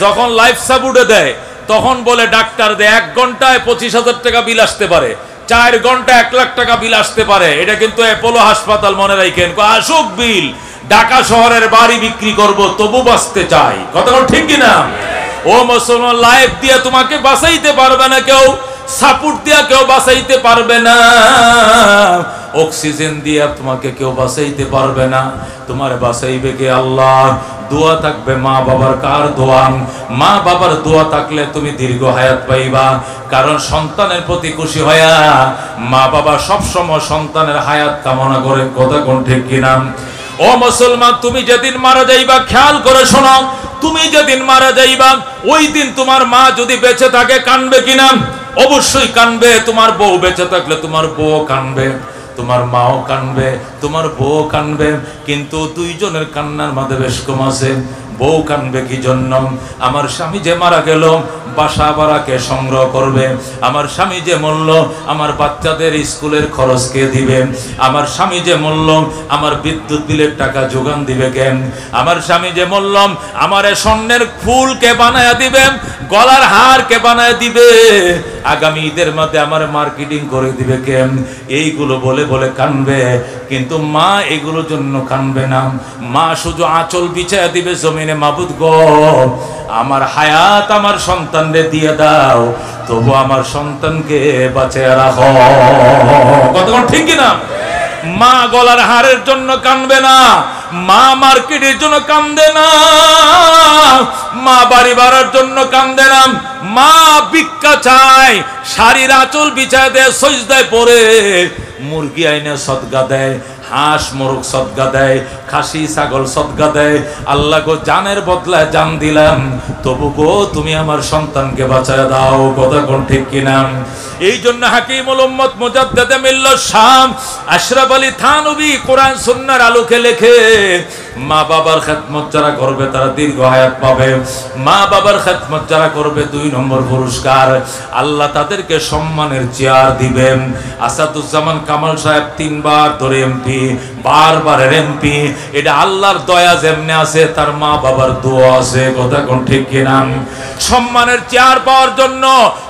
যখন লাইফ সাপোর্টে দেয় তখন বলে ডাক্তার দেয় 1 ঘন্টায় 25,000 টাকা বিল আসতে পারে, 4 ঘন্টা 1 লাখ টাকা বিল আসতে পারে। এটা কিন্তু অ্যাপোলো হাসপাতাল, মনে রাখেন। আসুক বিল, ঢাকা শহরের বাড়ি বিক্রি করব, তবু বাঁচতে চাই, কতক্ষণ ঠিক কিনা? ও মুসলমান, লাইফ দিয়ে তোমাকে বাঁচাইতে পারবে না কেউ। সাপোর্ট দিয়া কেউ বাঁচাইতে পারবে না, অক্সিজেন দিয়া তোমাকে কেউ বাঁচাইতে পারবে না, তোমার বাঁচাইবে কে? আল্লাহ। দোয়া থাকবে মা বাবার। কার দোয়া? মা বাবার দোয়া থাকলে তুমি দীর্ঘ হায়াত পাইবা। কারণ সন্তানের প্রতি খুশি হয়া মা বাবা সবসময় সন্তানের হায়াত কামনা করে। কথা কোন ঠিক কিনা? ও মুসলমান, তুমি যেদিন মারা যাইবা খেয়াল করে শোনো, তুমি যেদিন মারা যাইবা ওই দিন তোমার মা যদি বেঁচে থাকে কানবে কিনা? অবশ্যই কানবে। তোমার বউ বেঁচে থাকলে তোমার বউ কানবে, তোমার মাও কানবে, তোমার বউ কানবে। কিন্তু দুইজনের কান্নার মাঝে বেশ কম আছে। বউ কানবে কি জন্য? আমার স্বামী যে মারা গেল বাসা ভাড়াকে সংগ্রহ করবে, আমার স্বামী যে মরল আমার বাচ্চাদের স্কুলের খরচ কে দিবে, আমার স্বামী যে মরল আমার বিদ্যুৎ বিলের টাকা যোগান দিবে কেন, আমার স্বামী যে মরল আমার স্বর্ণের ফুল কে বানায়া দিবে, গলার হার কে বানায়া দিবে, আগামী ঈদের মধ্যে আমার মার্কেটিং করে দিবে কেন, এইগুলো বলে বলে কানবে। কিন্তু মা এগুলোর জন্য কানবে না। মা শুধু আঁচল বিছায়া দিবে জমিনে, মাবুদ গো আমার হায়াত আমার সন্তানরে দিয়ে দাও, তবু আমার সন্তানকে বাঁচিয়ে রাখো। কতক্ষণ ঠিক কিনা? মা গলার হারের জন্য কানবে না, মা মার্কেটের জন্য কান্দে না, মা বাড়ি ভাড়ার জন্য কান্দে না, মা ভিক্ষা চায়, শাড়ির আঁচল বিছায় দেয়, সজদায় পড়ে মুরগি আইনে সদকা দেয়, হাঁস মোরগ সদকা দেয়, খাসি ছাগল সদকা দেয়। আল্লাহ গো জানের বদলায় জান দিলাম, তবু গো তুমি আমার সন্তানকে বাঁচায় দাও। কথা কোন ঠিক কিনা? এই জন্য হাকিমুল উম্মত মুজাদ্দিদে মিল্লাত শাম আশরাফ আলী থানভী কোরআন সুন্নাহর আলোকে লেখে, মা বাবার খেদমত যারা করবে তারা দীর্ঘ হায়াত পাবে। মা বাবার খেদমত যারা করবে 2 নম্বর পুরস্কার, আল্লাহ তাদেরকে সম্মানের চেয়ার দিবেন। আসাদুজ্জামান কামাল সাহেব 3 বার ধরে এমপি, বারবারের এমপি। এটা আল্লাহর দয়া যেমনে আছে তার মা বাবার দোয়া আছে। কথা কোন ঠিক কিনা? সম্মানের চেয়ার পাওয়ার জন্য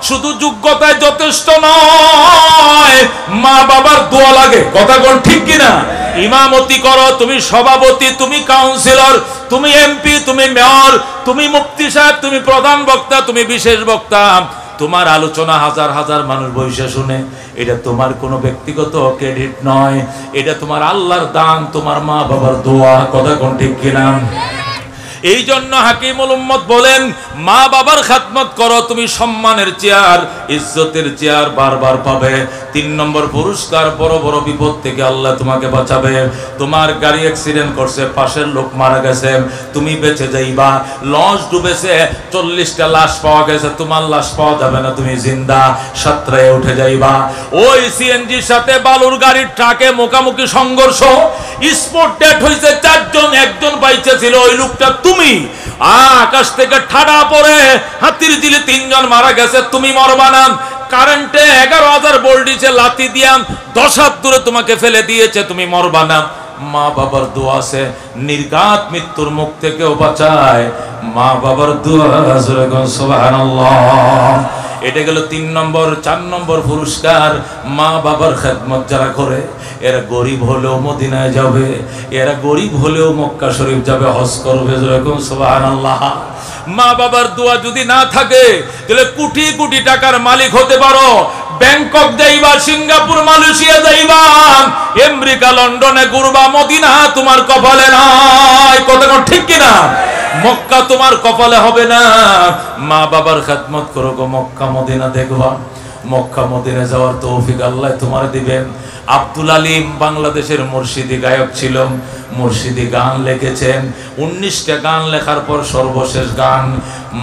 শুধু যোগ্যতায় যথেষ্ট নয়, মা বাবার দোয়া লাগে। কথা কোন ঠিক কিনা? ইমামতি করো, তুমি সভাপতি, তুমি কাউন্সিলর, তুমি এমপি, তুমি মেয়র, তুমি মুফতি সাহেব, তুমি প্রধান বক্তা, তুমি বিশেষ বক্তা, তোমার আলোচনা হাজার হাজার মানুষ বসে শুনে, এটা তোমার কোনো ব্যক্তিগত ক্রেডিট নয়, এটা তোমার আল্লাহর দান, তোমার মা বাবার দোয়া। কথা কোন ঠিক কিনা? এই জন্য হাকিমুল উম্মত বলেন, মা বাবার খেদমত করো, তুমি সম্মানের চেয়ার, ইজ্জতের চেয়ার বারবার পাবে। 3 নম্বর পুরস্কার, বড় বড় বিপদ থেকে আল্লাহ তোমাকে বাঁচাবে। তোমার গাড়ি অ্যাক্সিডেন্ট করছে, পাশের লোক মারা গেছে, তুমি বেঁচে যাইবা। লঞ্চ ডুবেছে, 40টা লাশ পাওয়া গেছে, তোমার লাশ পাওয়া যাবে না, তুমি জিন্দা সাঁতরায় উঠে যাইবা। ওই সিএনজির সাথে বালুর গাড়ির ট্রাকে মুখোমুখি সংঘর্ষ, স্পট ডেথ হয়েছে 4 জন, 1 জন বাইচে ছিল, ওই লোকটা তুমি। আকাশ থেকে ঠাডা পড়ে হাতির দিলে 3 জন মারা গেছে, তুমি মরবা না। কারেন্টে 11,000 ভোল্টেজে লাথি দিয়া 10 হাত দূরে তোমাকে ফেলে দিয়েছে, তুমি মরবা না। মা বাবার দোয়া আছে, নির্ঘাত মৃত্যুর মুখ থেকেও বাঁচায় মা বাবার দোয়া। সুবহানাল্লাহ। এটা গেল 3 নম্বর। 4 নম্বর পুরস্কার, মা বাবার খেদমত যারা করে এরা গরিব হলেও মদিনায় যাবে, এরা গরিব হলেও মক্কা শরীফ যাবে, হজ করবে। যেরকম সুবহানাল্লাহ। মা বাবার দোয়া যদি না থাকে তাহলে কোটি কোটি টাকার মালিক হতে পারো, ব্যাংকক যাইবা, সিঙ্গাপুর, মালয়েশিয়া যাইবা, আমেরিকা, লন্ডনে ঘুরবা, মদিনা তোমার কপালে নাই। কথা ঠিক কিনা? মক্কা তোমার কপালে হবে না। মা বাবার খেদমত করো গো, মক্কা মদিনা দেখবা। মক্কা মদিনা যাওয়ার তৌফিক আল্লাহ তোমার দিবেন। আব্দুল আলিম বাংলাদেশের মুর্শিদি গায়ক ছিল, মুর্শিদি গান লিখেছেন। 19টা গান লেখার পর সর্বশেষ গান,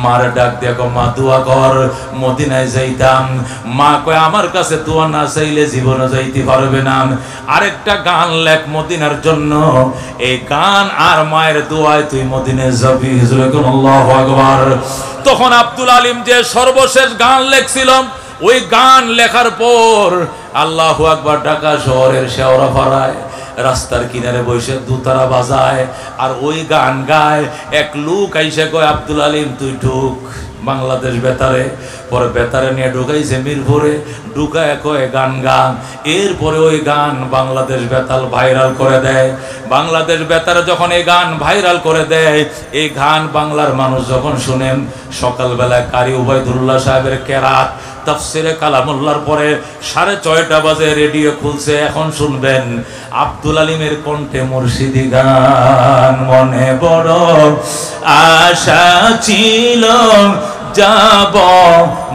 মার ডাক দেখো, মা দোয়া কর, মদিনায় যাইতাম। মা কয় আমার কাছে দোয়া না চাইলে জীবনে যাইতে পারবে না, আরেকটা গান লেখ মদিনার জন্য। এই গান আর মায়ের দোয়ায় তুই মদিনায় যাবি। আল্লাহু আকবার। তখন আব্দুল আলিম যে সর্বশেষ গান লেখছিল, ওই গান লেখার পর আল্লাহু আকবার ঢাকা শহরের শেওড়াপাড়ায় রাস্তার কিনারে বসে দুতারা বাজায় আর ওই গান গায়। এক লোক আইসে কয়, আব্দুল আলিম তুই ঢুক বাংলাদেশ বেতারে। পরে বেতারে নিয়ে ঢুকাইছে মিরপুরে, ঢুকায় কয় গান গান। এরপরে ওই গান বাংলাদেশ বেতাল ভাইরাল করে দেয়। বাংলাদেশ বেতারে যখন এই গান ভাইরাল করে দেয়, এই গান বাংলার মানুষ যখন শুনেন, সকালবেলায় কারি উবাইদুল্লাহ সাহেবের কেরাত তাফসিরে কালামুল্লাহর পরে 6:30 বাজে রেডিও খুলছে, এখন শুনবেন আব্দুল আলিমের কণ্ঠে মুর্শিদি গান। মনে বড় আশা ছিল যাব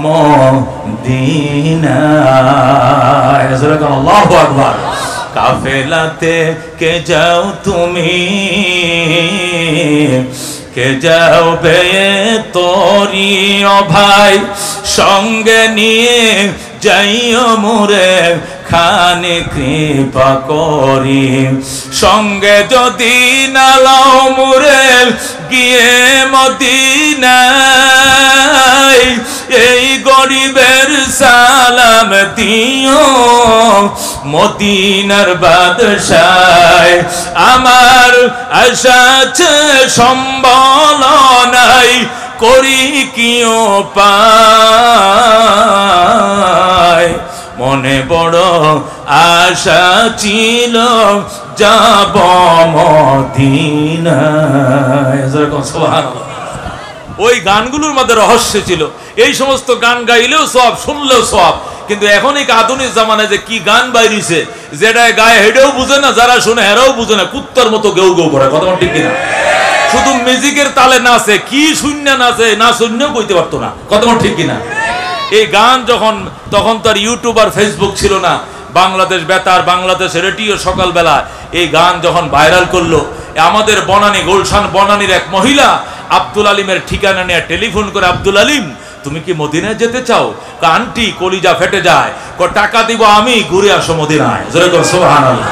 মদিনায়, আল্লাহু আকবার। কাফেলাতে কে যাও তুমি, কে যাও বে তোরি ও ভাই, সঙ্গে নিয়ে যাইও মোরে খানে কৃপা করি। সঙ্গে যদি না লাও মোরে গিয়ে মদিনায়, এই গরিবের সালাম দিও মদিনার বাদশাহ। আমার আশা আছে সম্বল নাই, করি কি উপায়। মনে বড় আশা ছিল যাব মদিনায়। সুবহানাল্লাহ। ওই গানগুলোর মধ্যে রহস্য ছিল। এই সমস্ত গান গাইলেও সব, শুনলেও সব। কিন্তু এখন এই আধুনিক জামানায় যে কি গান বাইরিছে, যেটা গায়ে হেডেও বুঝে না, যারা শুনে হেরাও বুঝে না, কুত্তার মতো গেউ গেউ করে। কথা ঠিক কিনা? শুধু মিউজিকের তালে নাচে, কি শূন্য নাচে, না শূন্যও কইতে পারতো না। কথা ঠিক কিনা? এই গান যখন, তখন তো আর ইউটিউব আর ফেসবুক ছিল না। বাংলাদেশ বেতার, বাংলাদেশ রেডিও সকালবেলা এই গান যখন ভাইরাল করলো, আমাদের বনানী, গুলশান বনানীর এক মহিলা আব্দুল আলিমের ঠিকানা নিয়ে টেলিফোন করে, আব্দুল আলিম তুমি কি মদিনায় যেতে চাও? আন্টি কলিজা ফেটে যায়, টাকা দিব আমি, ঘুরে আসো মদিনায়। সুবহানাল্লাহ।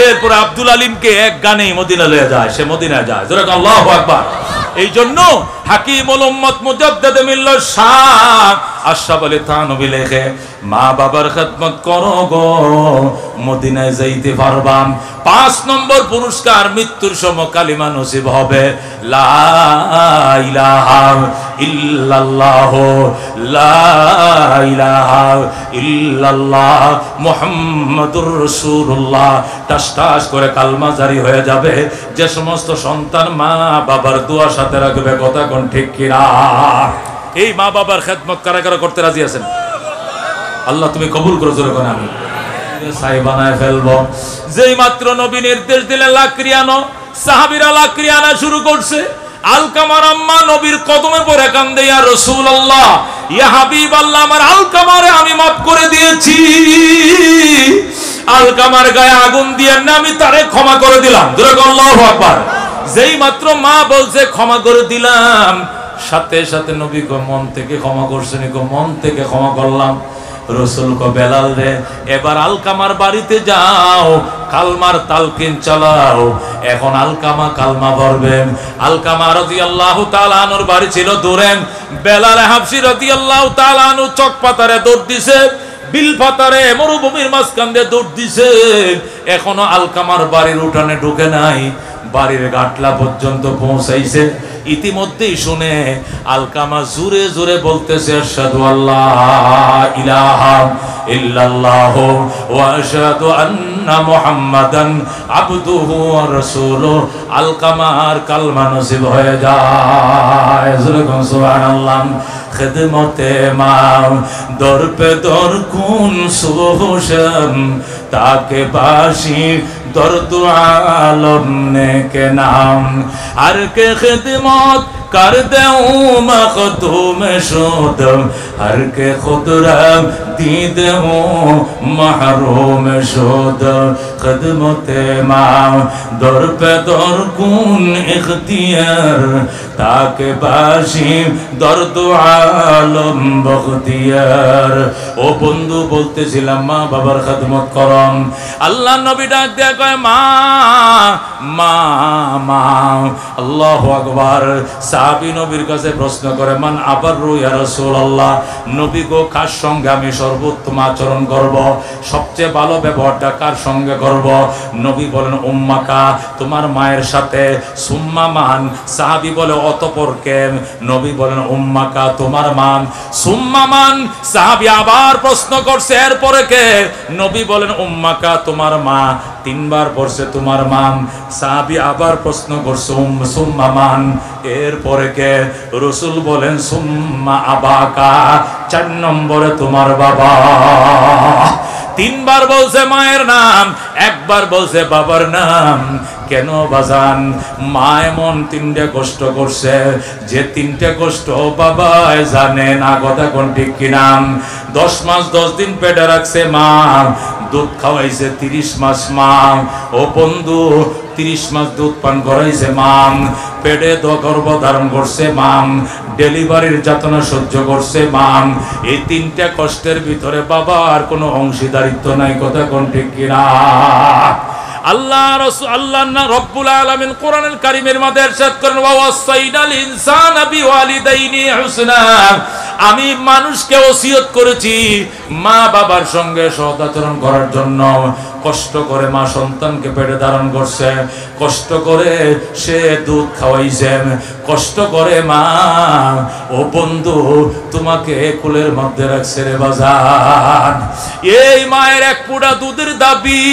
এরপর আব্দুল আলিমকে এক গানেই মদিনা লয়ে যায়, সে মদিনায় যায়। আল্লাহু আকবার। এই জন্য হাকিমুল উম্মত মুজাদ্দিদ মিল্লাত শাহ আশরাফ আলী থানভী লেখে, মা বাবার খেদমত করো গো মদিনায় যাইতে পারবা। 5 নম্বর পুরস্কার, মৃত্যুর সময় কালিমা নসিব হবে, লা ইলাহা ইল্লাল্লাহ, লা ইলাহা ইল্লাল্লাহ মুহাম্মাদুর রাসূলুল্লাহ। টাস টাস করে কালমা জারি হয়ে যাবে। যে সমস্ত সন্তান মা বাবার দোয়া সাথে রাখবে, কথা কোন ঠিক কিনা? এই মা বাবার খেদমত কারা কারা করতে রাজি আছেন? আল্লাহ তুমি কবুল করো। জোরে কোন আমি সাই বানায় ফেলবো। যেই মাত্র নবী নির্দেশ দিলেন লাকড়ি আনো, সাহাবীরা লাকড়ি আনা শুরু করছে। আলকামার আম্মা নবীর কদমে পড়ে কান্দে, ইয়া রাসূলুল্লাহ, ইয়া হাবিবাল্লাহ, আমার আলকামারে আমি মাফ করে দিয়েছি। আলকামার গায়ে আগুন দিয়ে না, আমি তারে ক্ষমা করে দিলাম। জোরে কোন আল্লাহু আকবার। যেই মাত্র মা বলছে ক্ষমা করে দিলাম, সাথে সাথে নবী কো মন থেকে ক্ষমা করছেন, মন থেকে ক্ষমা করলাম। রসুল কো বেলাল রে, এবার আলকামার বাড়িতে যাও, কালমার তালকিন চালাও। এখন আলকামা কালমা পড়বেন। আলকামা রাদিয়াল্লাহু তাআলা আনহুর বাড়ি ছিল দূরে। বেলাল হাবশী রাদিয়াল্লাহু তাআলা আনহু চক পাতারে দৌড় দিছে, বিল পাতারে মরুভূমির মাঝখান দিয়ে দৌড় দিছে। এখনো আলকামার বাড়ির উঠানে ঢুকে নাই, বাড়ির গাটলা পর্যন্ত পৌঁছাইছে। ইতিমধ্যেই শুনে আলকামা জোরে জোরে বলতেছে, আশহাদু আল্লাহ ইলাহা ইল্লাল্লাহ ওয়া আশহাদু আন্না মুহাম্মাদান আবদুহু ওয়া রাসূলুহু। আলকামার কালমা নসিব হয়ে যায়। সুবহানাল্লাহ। খেদমতে মা দর পে দর কুন সুহশম, তাকে বাসি দর্দ আলম নে কে নাম। আর কে খেদমত कर दूं मखदूम शुद, हर के खुदरा दीद हूँ महरूम शुद। खदमते माँ दर पे दर कुन इख्तियार, ताके बाशी दर्द आलम बख्तियार। ও বন্ধু বলতেছিলাম মা বাবার খেদমত করম। আল্লাহ নবী ডাক দেয়া কয় মা মা মা। আল্লাহু আকবার। সাহাবী নবীর কাছে প্রশ্ন করে, মান আবারু ইয়া রাসূলুল্লাহ, নবী গো কার সঙ্গে আমি সর্বোত্তম আচরণ করব, সবচেয়ে ভালো ব্যবহারটা কার সঙ্গে করব? নবী বলেন উম্মাকা, তোমার মায়ের সাথে। সুম্মা মান, সাহাবী বলে অতঃপর কে? নবী বলেন উম্মাকা, তোমার মা। সুম্মা মান, সাহাবী আবার প্রশ্ন করছে এরপরে কে? নবী বলেন উম্মাকা, তোমার মা। তিনবার পড়ছে তোমার মা। সাহাবী আবার প্রশ্ন করছে সুম্মা মান, এরপরে কে? রাসূল বলেন সুম্মা আবাকা, 4 নম্বরে তোমার বাবা। 3 বার বলছে মায়ের নাম, 1 বার বলছে বাবার নাম। কেন বাজান? মা এমন 3টে কষ্ট করছে যে 3টে কষ্ট বাবা জানে না, কথা কোন ঠিক কিনা? 10 মাস 10 দিন পেটে রাখছে মা, দুধ খাওয়াইছে 30 মাস মা। ও বন্ধু, 30 মাস দুধ পান করাইছে মা, পেটে গর্ভধারণ করছে মা, ডেলিভারির যাতনা সহ্য করছে মা। এই 3টে কষ্টের ভিতরে বাবার কোনো অংশীদারিত্ব নাই, কথা কোন ঠিক কিনা? আল্লাহ রাসূল আল্লাহ রব্বুল আলামিন কোরআনুল কারীমের মধ্যে ইরশাদ করেন, ওয়া ওয়াসাইনাল ইনসানা বিওয়ালিদাইনি হুসনা। আমি মানুষকে ওসিয়ত করেছি মা বাবার সঙ্গে সদাচরণ করার জন্য। কষ্ট করে মা সন্তানকে পেটে ধারণ করছে, কষ্ট করে সে দুধ খাওয়াইছে, কষ্ট করে মা ও বন্ধু তোমাকে কোলের মধ্যে রাখছে রে বাজান। এই মায়ের 1 ফুটা দুধের দাবি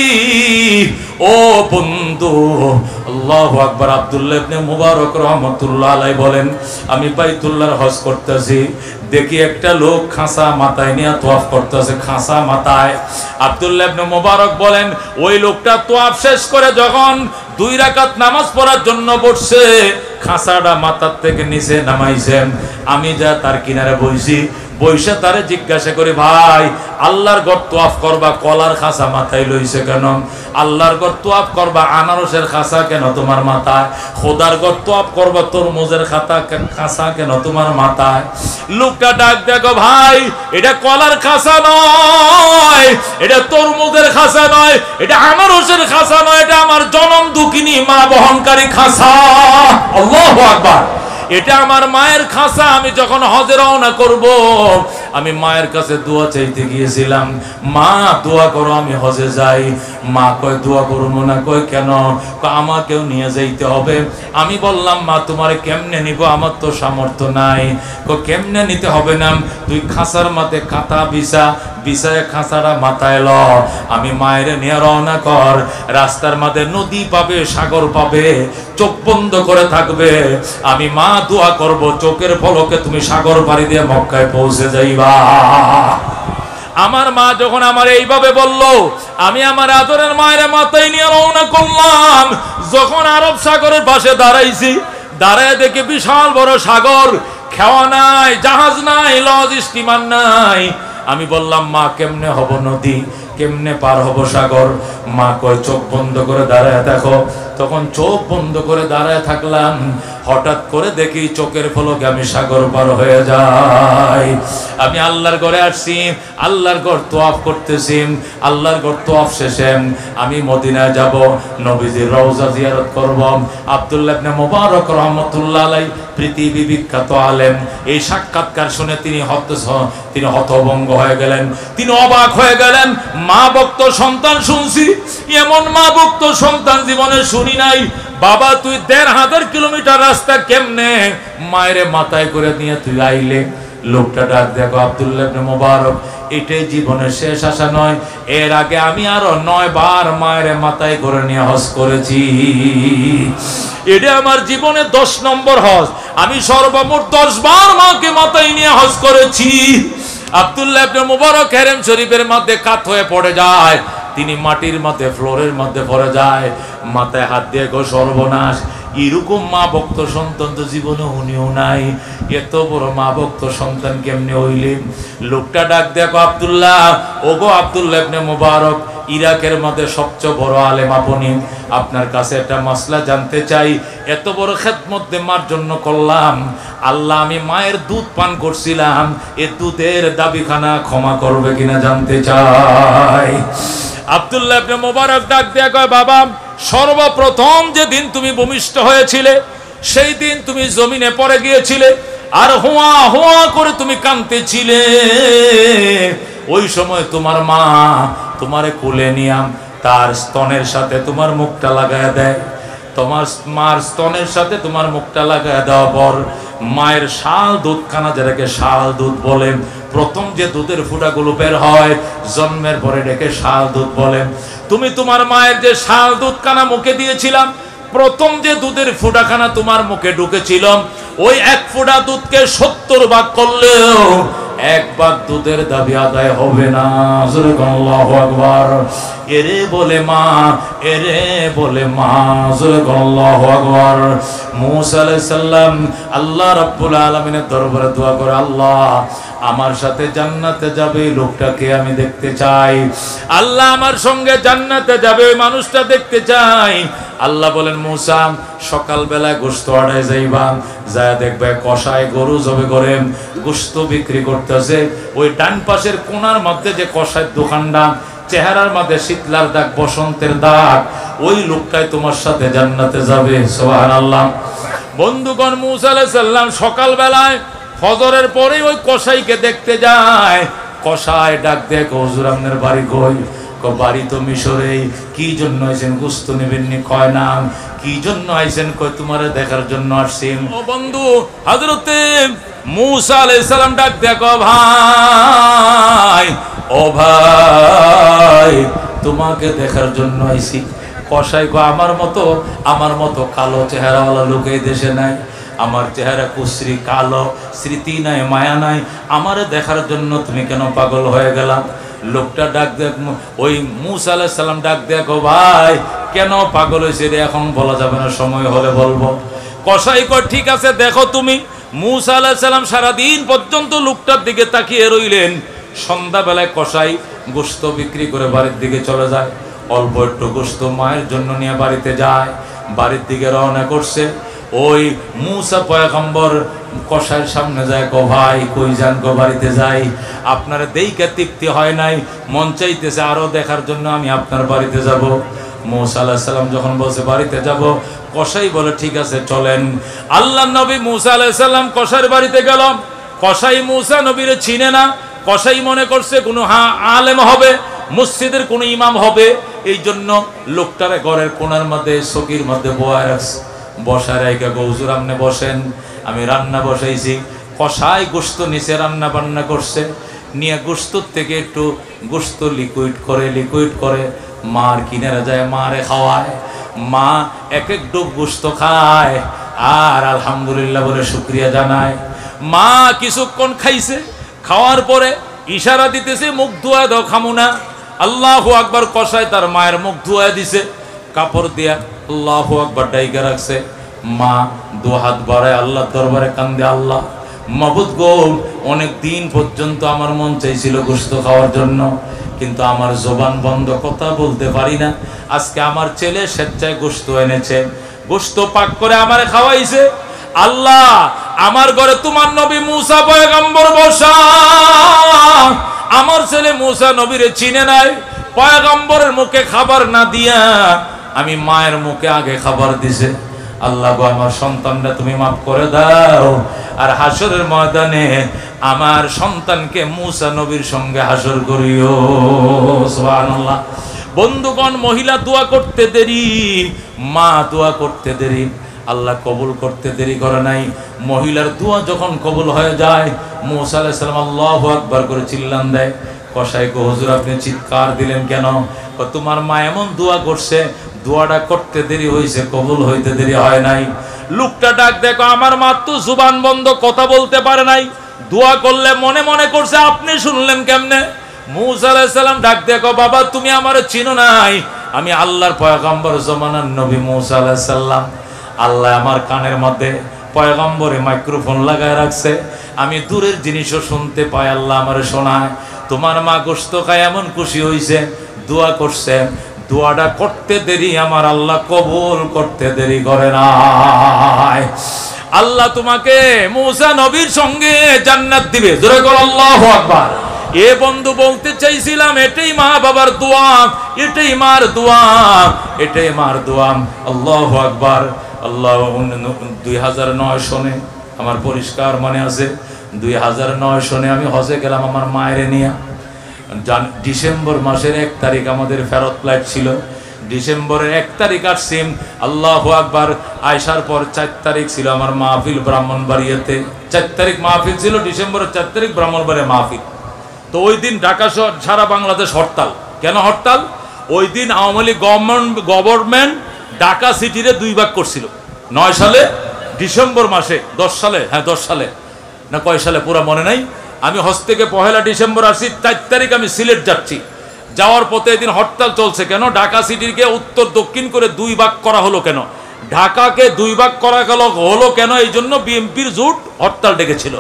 ও বন্ধু। আল্লাহু আকবার। আব্দুল্লাহ ইবনে মুবারক রাহমাতুল্লাহ আলাইহি বলেন, আমি বাইতুল্লাহর হজ করতেছি, দেখি একটা লোক খাঁচা মাথায় নিয়ে তোয়াফ করতেছে, খাঁচা মাথায়। আব্দুল্লাহ ইবনে মুবারক বলেন, ওই লোকটা তোয়াফ শেষ করে যখন 2 রাকাত নামাজ পড়ার জন্য বসছে, খাঁচাটা মাথার থেকে নিচে নামাইছেন। আমি যা তার কিনারে বইছি, বইসা তারে জিজ্ঞাসা করে, ভাই আল্লাহর ঘর তোয়াফ করবা কলার খাঁচা মাথায় লইছে কেন? আল্লাহর ঘর তোয়াফ করবা আনারসের খাঁচা কেন তোমার মাথায়? খোদার ঘর তোয়াফ করবা তরমুজের খাঁচা কেন তোমার মাথায়? লোকটা ডাক দেখো, ভাই এটা কলার খাঁচা নয়, এটা তরমুজের খাঁচা নয়, এটা আনারসের খাঁচা নয়, এটা আমার জনম দুঃখিনী মা বহনকারী খাঁচা। আল্লাহু আকবার। এটা আমার মায়ের খাঁচা। আমি যখন হজে রওনা করব, আমি মায়ের কাছে দোয়া চাইতে গিয়েছিলাম, মা দোয়া করো আমি হজে যাই। মা কয় দোয়া করবো না। কয় কেন? আমাকেও নিয়ে যাইতে হবে। আমি বললাম, মা তোমারে কেমনে নিব, আমার তো সামর্থ্য নাই। কেমনে নিতে হবে না, তুই খাঁচার মাথায় কাঁথা বিছায় খাঁচাটা মাথায় ল, আমি মায়ের নিয়ে রওনা কর। রাস্তার মাঝে নদী পাবে, সাগর পাবে, চোখ বন্ধ করে থাকবে, আমি মা দোয়া করব, চোখের পলকে তুমি সাগর পাড়ি দিয়ে মক্কায় পৌঁছে যাইবা। আমার মা যখন আমার এইভাবে বলল, আমি আমার আদরের মায়ের মাথায় নিয়ে রওনা করলাম। যখন আরব সাগরের পাশে দাঁড়াইছি, দাঁড়ায় দেখে বিশাল বড় সাগর, খেওয়া নাই, জাহাজ নাই, লঞ্চ স্টিমার নাই। আমি বললাম, মা কেমনে হব নদী, কেমনে পার হব সাগর? মা কয় চোখ বন্ধ করে দাঁড়ায় দেখো। তখন চোখ বন্ধ করে দাঁড়ায় থাকলাম, হঠাৎ করে দেখি চোখের পলকে আমি সাগর পার হয়ে যাই। আমি আল্লাহর ঘরে আসছি, আল্লাহর ঘর তোয়াফ করতেছি। আল্লাহর ঘর তোয়াফ শেষে আমি মদিনায় যাব, নবীজির রওজা জিয়ারত করব। আব্দুল্লাহ ইবনে মুবারক রাহমাতুল্লাহ আলাইহি পৃথিবী বিখ্যাত আলেম। এই সাক্ষাৎকার শুনে তিনি হতভম্ব হয়ে গেলেন, তিনি অবাক হয়ে গেলেন। মা ভক্ত সন্তান শুনছি, এমন মা ভক্ত সন্তান জীবনে শুনি নাই। বাবা তুই 1500 কিলোমিটার রাস্তা কেমনে মায়ের মাথায় করে নিয়ে তুই আইলে? লোকটা ডাক দেখো, আব্দুল্লাহ ইবনে মুবারক, এটাই জীবনের শেষ আশা নয়, এর আগে আমি আরো 9 বার মায়ের মাথায় করে নিয়ে হজ করেছি। এটা আমার জীবনে 10 নম্বর হজ। আমি সর্বমোট 10 বার মাকে মাথায় নিয়ে হজ করেছি। আব্দুল্লাহ ইবনে মুবারক হেরেম শরীফের মধ্যে কাত হয়ে পড়ে যায়, তিনি মাটির মধ্যে ফ্লোরের মধ্যে পড়ে যায়, মাথায় হাত দিয়ে গো সর্বনাশ, এরকম মা ভক্ত সন্তান তো জীবনে উনিও নাই। এত বড় মা ভক্ত সন্তান কেমনে হইলেন? লোকটা ডাক দেখো, আব্দুল্লাহ, ওগো আব্দুল্লাহ ইবনে মুবারক, ইরাকের মধ্যে সবচেয়ে বড় আলেম আপনি, আপনার কাছে একটা মাসলা জানতে চাই। এত বড় খেদমত মার জন্য করলাম, আল্লাহ আমি মায়ের দুধ পান করছিলাম, এ দুধের দাবিখানা ক্ষমা করবে কিনা জানতে চাই। আব্দুল্লাহ ইবনে মুবারক ডাক দিয়ে কয়, বাবা সর্বপ্রথম যেদিন তুমি ভূমিষ্ঠ হয়েছিলে, সেই দিন তুমি জমিনে পড়ে গিয়েছিলে, আর হুয়া হুয়া করে তুমি কাঁদতেছিলে। ওই সময় তোমার মা তোমারে কোলে নিয়ে তার স্তনের সাথে তোমার মুখটা লাগায় দেয়। তোমার মার স্তনের সাথে তোমার মুখটা লাগায় দেওয়ার পর মায়ের শাল দুধখানা, যেটাকে শাল দুধ বলে, প্রথম যে দুধের ফুটাগুলো বের হয় জন্মের পরে ডেকে শাল দুধ বলে। তুমি তোমার মায়ের যে শাল দুধখানা মুখে দিয়েছিলাম, প্রথম যে দুধের ফুটাখানা তোমার মুখে ঢুকেছিল, ওই 1 ফোঁটা দুধকে 70 ভাগ করলেও একবার দুধের দাবি আদায় হবে না। আল্লাহু আকবার। এরে বলে মা, এরে বলে মা, আল্লাহু আকবার। মূসা আলাইহিস সালাম আল্লাহ রাব্বুল আলামিনের দরবারে দোয়া করে, আল্লাহ আমার সাথে জান্নাতে যাবে লোকটাকে আমি দেখতে চাই। আল্লাহ আমার সঙ্গে জান্নাতে যাবে ওই মানুষটা দেখতে চাই। আল্লাহ বলেন, মূসা সকাল বেলায় গোশত আড়ায় যাইবা, যায় দেখবে কষায় গরু জবে করে গোশত বিক্রি করতেছে। ওই ডান পাশের কোণার মধ্যে যে কষায় দোকানটা, চেহারার মধ্যে শীতলার দাগ, বসন্তের দাগ, ওই লোকটাই তোমার সাথে জান্নাতে যাবে। সুবহানাল্লাহ। বন্ধুগণ, মূসা আলাইহিস সালাম সকাল বেলায় ফজরের পরেই ওই কসাইকে দেখতে যায়। কসাই ডাক দেখ, হুজুর আপনার বাড়ি কই? বাড়ি তো মিশরেই। কি জন্য আইছেন? গোশত নেবেননি? কয় না। কি জন্য আইছেন? কয় তোমারে দেখার জন্য আসছি। ও বন্ধু, হযরতে মূসা আলাইহিস সালাম ডাক দেখ, ভাই, ও ভাই, তোমাকে দেখার জন্য আইছি। কসাই কয়, আমার মতো কালো চেহারাওয়ালা লোক এই দেশে নাই। আমার চেহারা কুশ্রী, কালো, স্মৃতি নাই, মায়া নাই। আমারে দেখার জন্য তুমি কেন পাগল হয়ে গেলাম? লোকটা ডাক দেখ, ওই মূসা আলাইহিস সালাম ডাক দেখো, ভাই কেন পাগল হয়েছে রে এখন বলা যাবে না, সময় হলে বলবো। কসাই কয়, ঠিক আছে দেখো তুমি। মূসা আলাইহিস সালাম সারাদিন পর্যন্ত লোকটার দিকে তাকিয়ে রইলেন। সন্ধ্যাবেলায় কসাই গোশত বিক্রি করে বাড়ির দিকে চলে যায়। অল্প একটু গোশত মায়ের জন্য নিয়ে বাড়িতে যায়। বাড়ির দিকে রওনা করছে। ওই মূসা পয়গম্বর কসাইয়ের সামনে যায়, কো ভাই কই যান? কো বাড়িতে যাই। আপনার দেইকা তৃপ্তি হয় নাই, মন চাইতেছে আরো দেখার জন্য, আমি আপনার বাড়িতে যাব। মূসা আলাইহিস সালাম যখন বলছে বাড়িতে যাব, কসাই বলে ঠিক আছে চলেন। আল্লাহর নবী মূসা আলাইহিস সালাম কসাইয়ের বাড়িতে গেল। কসাই মূসা নবীরে চিনে না। কসাই মনে করছে কোনো আলেম হবে, মসজিদের কোনো ইমাম হবে। এই জন্য লোকটারে ঘরের কোণার মধ্যে চকির মধ্যে বসায় রাখছে। বসায় রেখে, হুজুর আপনি বসেন, আমি রান্না বসাইছি। কসাই গোশত নিচে রান্না বান্না করছে। নিয়ে গোশত থেকে একটু গোশত লিকুইড করে মার কিনারে যায়, মারে খাওয়ায়। মা এক এক ডুব গোশত খায় আর আলহামদুলিল্লাহ বলে শুকরিয়া জানায়। মা কিছুক্ষণ খাইছে, খাওয়ার পরে ইশারা দিতেছে, মুখ ধোয়া দাও, খামু না। আল্লাহু আকবার। কসাই তার মায়ের মুখ ধোয়া দিছে কাপড় দিয়া, আল্লাহু আকবার ডাইকা রাখছে। মা দু হাত বাড়ায় আল্লাহর দরবারে কান্দে, আল্লাহ মাবুদ গো, অনেক দিন পর্যন্ত আমার মন চাইছিল গোশত খাওয়ার জন্য, কিন্তু আমার জবান বন্ধ, কথা বলতে পারি না। আজকে আমার ছেলে স্বেচ্ছায় গোশত এনেছে, গোশত পাক করে আমারে খাওয়াইছে। আল্লাহ, আমার ঘরে তোমার নবী মূসা পয়গম্বর বসা। আমার ছেলে মূসা নবীরে চিনে নাই। পয়গম্বরের মুখে খাবার না দিয়া আমি মায়ের মুখে আগে খাবার দিছে। আল্লাহ গো, আমার সন্তানরা তুমি মাফ করে দাও। আর হাসরের ময়দানে আমার সন্তানকে মূসা নবীর সঙ্গে হাসর করিও। সুবহানাল্লাহ। বন্ধুগণ, মহিলা দোয়া করতে দেরি, মা দোয়া করতে দেরি, আল্লাহ কবুল করতে দেরি করে নাই। মহিলার দোয়া যখন কবুল হয়ে যায়, মূসা আলাইহিস সালাম আল্লাহু আকবার করে চিল্লান দেয়। কসাই কো, হুজুর আপনি চিৎকার দিলেন কেন? তোমার মা এমন দোয়া করছে, দোয়াটা করতে দেরি হয়েছে, কবুল হইতে দেরি হয় নাই। লোকটা ডাক দেখো, আমার মা তো জুবান বন্ধ, কথা বলতে পারে নাই। দোয়া করলে মনে মনে করছে, আপনি শুনলেন কেমনে? মূসা আলাইহিস সালাম ডাক দেখো, বাবা তুমি আমারে চিনো নাই, আমি আল্লাহর পয়গম্বর জমানার নবী মূসা আলাইহিস সালাম। আল্লাহ আমার কানের মধ্যে পয়গম্বরে মাইক্রোফোন লাগায় রাখছে, আমি দূরের জিনিসও শুনতে পাই, আল্লাহ আমারে শোনায়। তোমার মা গোশত খায় এমন খুশি হইছে, দোয়া করছে, দোয়াটা করতে দেরি, আমার আল্লাহ কবুল করতে দেরি করে নাই। আল্লাহ তোমাকে মূসা নবীর সঙ্গে জান্নাত দিবে। জোরে বল আল্লাহু আকবার। এ বন্ধু বলতে চাইছিলাম, এটাই মা বাবার দোয়া, এটাই মার দোয়া, এটাই মার দোয়া। আল্লাহু আকবার। আল্লাহ 2009 সনে আমার পরিষ্কার মনে আছে, 2009 সনে আমি হজে গেলাম আমার মায়ের নিয়ে। ডিসেম্বর মাসের 1 তারিখ আমাদের ফেরত ফ্লাইট ছিল। ডিসেম্বরের 1 তারিখ আসছিম, আল্লাহু আকবার। আয়সার পর 4 তারিখ ছিল আমার মাহফিল ব্রাহ্মণবাড়িয়াতে। 4 তারিখ মাহফিল ছিল, ডিসেম্বরের 4 তারিখ ব্রাহ্মণবাড়িয়া মাহফিল। তো ওই দিন ঢাকা শহর, সারা বাংলাদেশ হরতাল। কেন হরতাল? ওই দিন আওয়ামী লীগ গভর্নমেন্ট ঢাকা সিটিরে 2 ভাগ করছিল। 9 সালে ডিসেম্বর মাসে, 10 সালে, হ্যাঁ 10 সালে না কয় সালে পুরা মনে নাই, আমি হজ থেকে 1 ডিসেম্বর আসছি, 4 তারিখ আমি সিলেট যাচ্ছি। যাওয়ার পথে এদিন হরতাল চলছে কেন? ঢাকা সিটিকে উত্তর দক্ষিণ করে 2 ভাগ করা হলো কেন? ঢাকাকে 2 ভাগ করা হলো কেন? এই জন্য বিএনপির জোট হরতাল ডেকেছিল।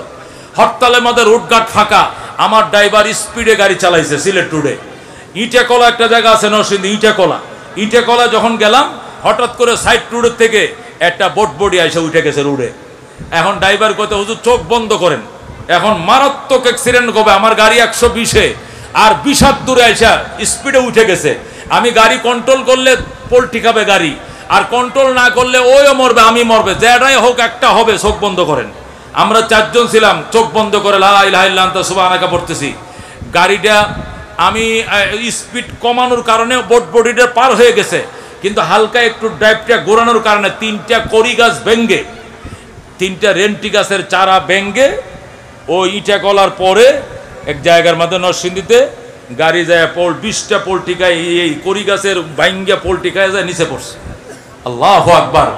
হরতালের মধ্যে রুটঘাট ফাঁকা, আমার ড্রাইভার স্পিডে গাড়ি চালাইছে সিলেট রোডে। ইটাকলা একটা জায়গা আছে নরসিংদী, ইটাকলা যখন গেলাম, হঠাৎ করে সাইড রোডের থেকে একটা বডি এসে উঠে গেছে রোডে। এখন ড্রাইভার কইতে, হুজুর চোখ বন্ধ করেন, এখন মারাত্মক অ্যাক্সিডেন্ট হবে। আমার গাড়ি 120-এ, আর 20 দূরে আইসা স্পিডে উঠে গেছে। আমি গাড়ি কন্ট্রোল করলে পোল্টি খাবে গাড়ি, আর কন্ট্রোল না করলে ওইও মরবে, আমি মরবে, যেটাই হোক একটা হবে। চোখ বন্ধ করেন। আমরা 4 জন ছিলাম, চোখ বন্ধ করে লা ইলাহা ইল্লা আনতা সুবহানাকা পড়তেছি। গাড়িটা আমি স্পিড কমানোর কারণে বডিটা পার হয়ে গেছে, কিন্তু হালকা একটু ড্রাইভটা ঘোরানোর কারণে 3টা কড়ি গাছ ভেঙ্গে, 3টা রেন্টি গাছের চারা ভেঙ্গে ওই ইটা কলার পরে এক জায়গার মধ্যে নরসিংদীতে গাড়ি যায় 20টা পোল্টিকায়, এই কড়ি গাছের ভাঙ্গা পোল্টিকায় যায় নিচে পড়ছে। আল্লাহু আকবার।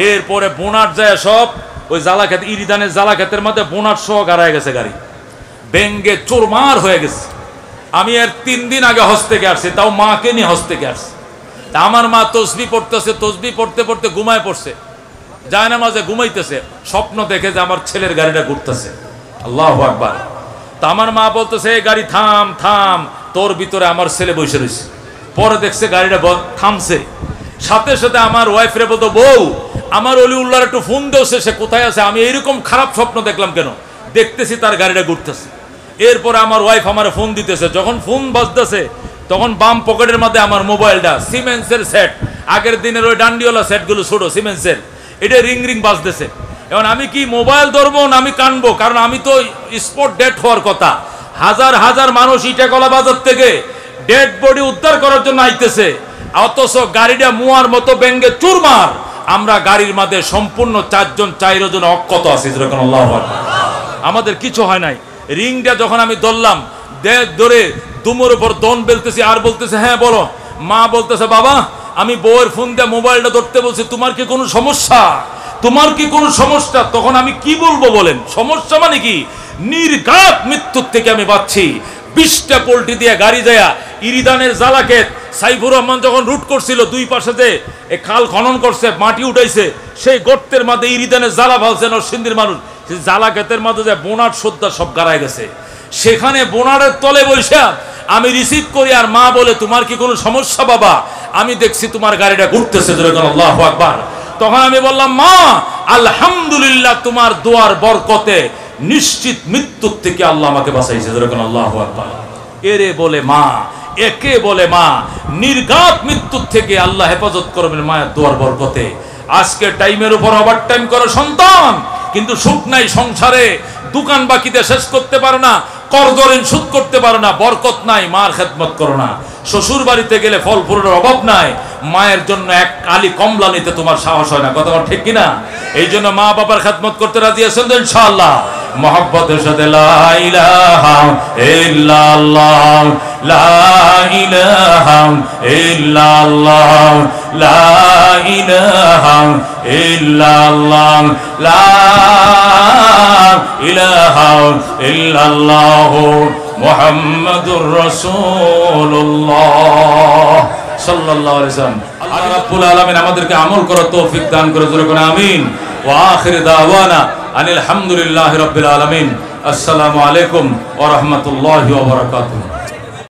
এরপরে বোনার যায় সব ওই জালাখাত, ইরিদানের জালাখাতের মধ্যে বোনার সহ গাড়ায় গেছে, গাড়ি ভেঙ্গে চোরমার হয়ে গেছে। আমি আর 3 দিন আগে হজ থেকে আসছি, তাও মাকে নিয়ে হজ থেকে আসছি। তা আমার মা তসবিহ পড়তেছে, তসবিহ পড়তে পড়তে ঘুমায় পড়ছে, যায় না মাঝে ঘুমাইতেছে, স্বপ্ন দেখে যে আমার ছেলের গাড়িটা ঘুরতেছে। আল্লাহু আকবার। তা আমার মা বলতেছে, এই গাড়ি থাম থাম, তোর ভিতরে আমার ছেলে বসে রয়েছে। পরে দেখছে গাড়িটা থামছে, সাথে সাথে আমার ওয়াইফরে বলতো, বউ আমার অলিউল্লাহর একটু ফোন দেওছে, সে কোথায় আছে? আমি এইরকম খারাপ স্বপ্ন দেখলাম কেন? দেখতেছি তার গাড়িটা ঘুরতেছে। এরপরে আমার ওয়াইফ আমার ফোন দিতেছে, যখন ফোন বাজতেছে তখন বাম পকেটের মধ্যে আমার মোবাইলটা, সিমেন্সের সেট, আগের দিনের ওই ডান্ডিওয়ালা সেটগুলো ছোট সিমেন্সের, এটা রিং রিং বাজতেছে। এখন আমি কি মোবাইল ধরবো না আমি কানবো? কারণ আমি তো স্পট ডেড হওয়ার কথা। হাজার হাজার মানুষ ইটাকলা বাজার থেকে ডেড বডি উদ্ধার করার জন্য আইতেছে, অথচ গাড়িটা মুয়ার মতো ব্যঙ্গে চুরমার। আমরা গাড়ির মধ্যে সম্পূর্ণ 4 জন অক্ষত আছি। আল্লাহু আকবার। আমাদের কিছু হয় নাই। রিংটা যখন আমি ধরলাম, ধরে দুমোর উপর দন বেলতেছি, আর বলতেছে, হ্যাঁ বলো। মা বলতেছে, বাবা আমি বউয়ের ফোন দিয়ে মোবাইলটা ধরতে বলছি, তোমার কি কোনো সমস্যা? তোমার কি কোনো সমস্যা? তখন আমি কি বলবো বলেন? সমস্যা মানে কি? নির্ঘাত মৃত্যুর থেকে আমি বাঁচছি। 20টা পোল্টি দিয়ে গাড়ি যায় ইরিদানের জালাকেত। সাইফুর রহমান যখন রুট করছিল, 2 পাশেতে এই খাল খনন করছে, মাটি উঠাইছে, সেই গর্তের মধ্যে ইরিদানের জ্বালা ফালছে নরসিংদীর মানুষ। সেই জালাকেতের মধ্যে যে বোনার সদ্যা সব গাড়ায় গেছে, সেখানে বোনারের তলে বৈশা আমি রিসিভ করি, আর মা বলে, তোমার কি কোনো সমস্যা বাবা? আমি দেখছি তোমার গাড়িটা ঘুরতেছে। আল্লাহু আকবার। তখন আমি বললাম, মা আলহামদুলিল্লাহ, তোমার দোয়ার বরকতে নিশ্চিত মৃত্যুর থেকে আল্লাহ আমাকে বাঁচাইছে। আল্লাহু আকবার। এরে বলে মা, একে বলে মা, নির্ঘাত মৃত্যুর থেকে আল্লাহ হেফাজত করবেন মায়ের দোয়ার বরকতে। আজকে টাইমের উপর ওভার টাইম করে সন্তান, কিন্তু সুখ নাই সংসারে, দোকান বাকিতে শেষ করতে পারো না, করজরিন সুদ করতে পারো না, বরকত নাই, মার খেদমত করো না। শ্বশুর বাড়িতে গেলে ফল ফুলের অভাব নাই, মায়ের জন্য এক কালি কমলা নিতে তোমার সাহস হয় না। কথা ঠিক কিনা? এই জন্য মা বাবার খেদমত করতে রাজি আছেন তো ইনশাআল্লাহ? মহব্বতের সাথে লা ইলাহা ইল্লাল্লাহ, লা ইলাহা ইল্লাল্লাহ, লা ইলাহা ইল্লাল্লাহ, লা ইলাহা ইল্লাল্লাহ মুহাম্মাদুর রাসূলুল্লাহ সাল্লাল্লাহু আলাইহি ওয়াসাল্লাম। আল্লাহ রাব্বুল আলামিন আমাদেরকে আমল করার তৌফিক দান করে। জোরে করে আমিন। ওয়া আখির দাওয়ানা আনিল হামদুলিল্লাহি রাব্বিল আলামিন। আসসালামু আলাইকুম ওয়া রাহমাতুল্লাহি ওয়া বারাকাতুহু।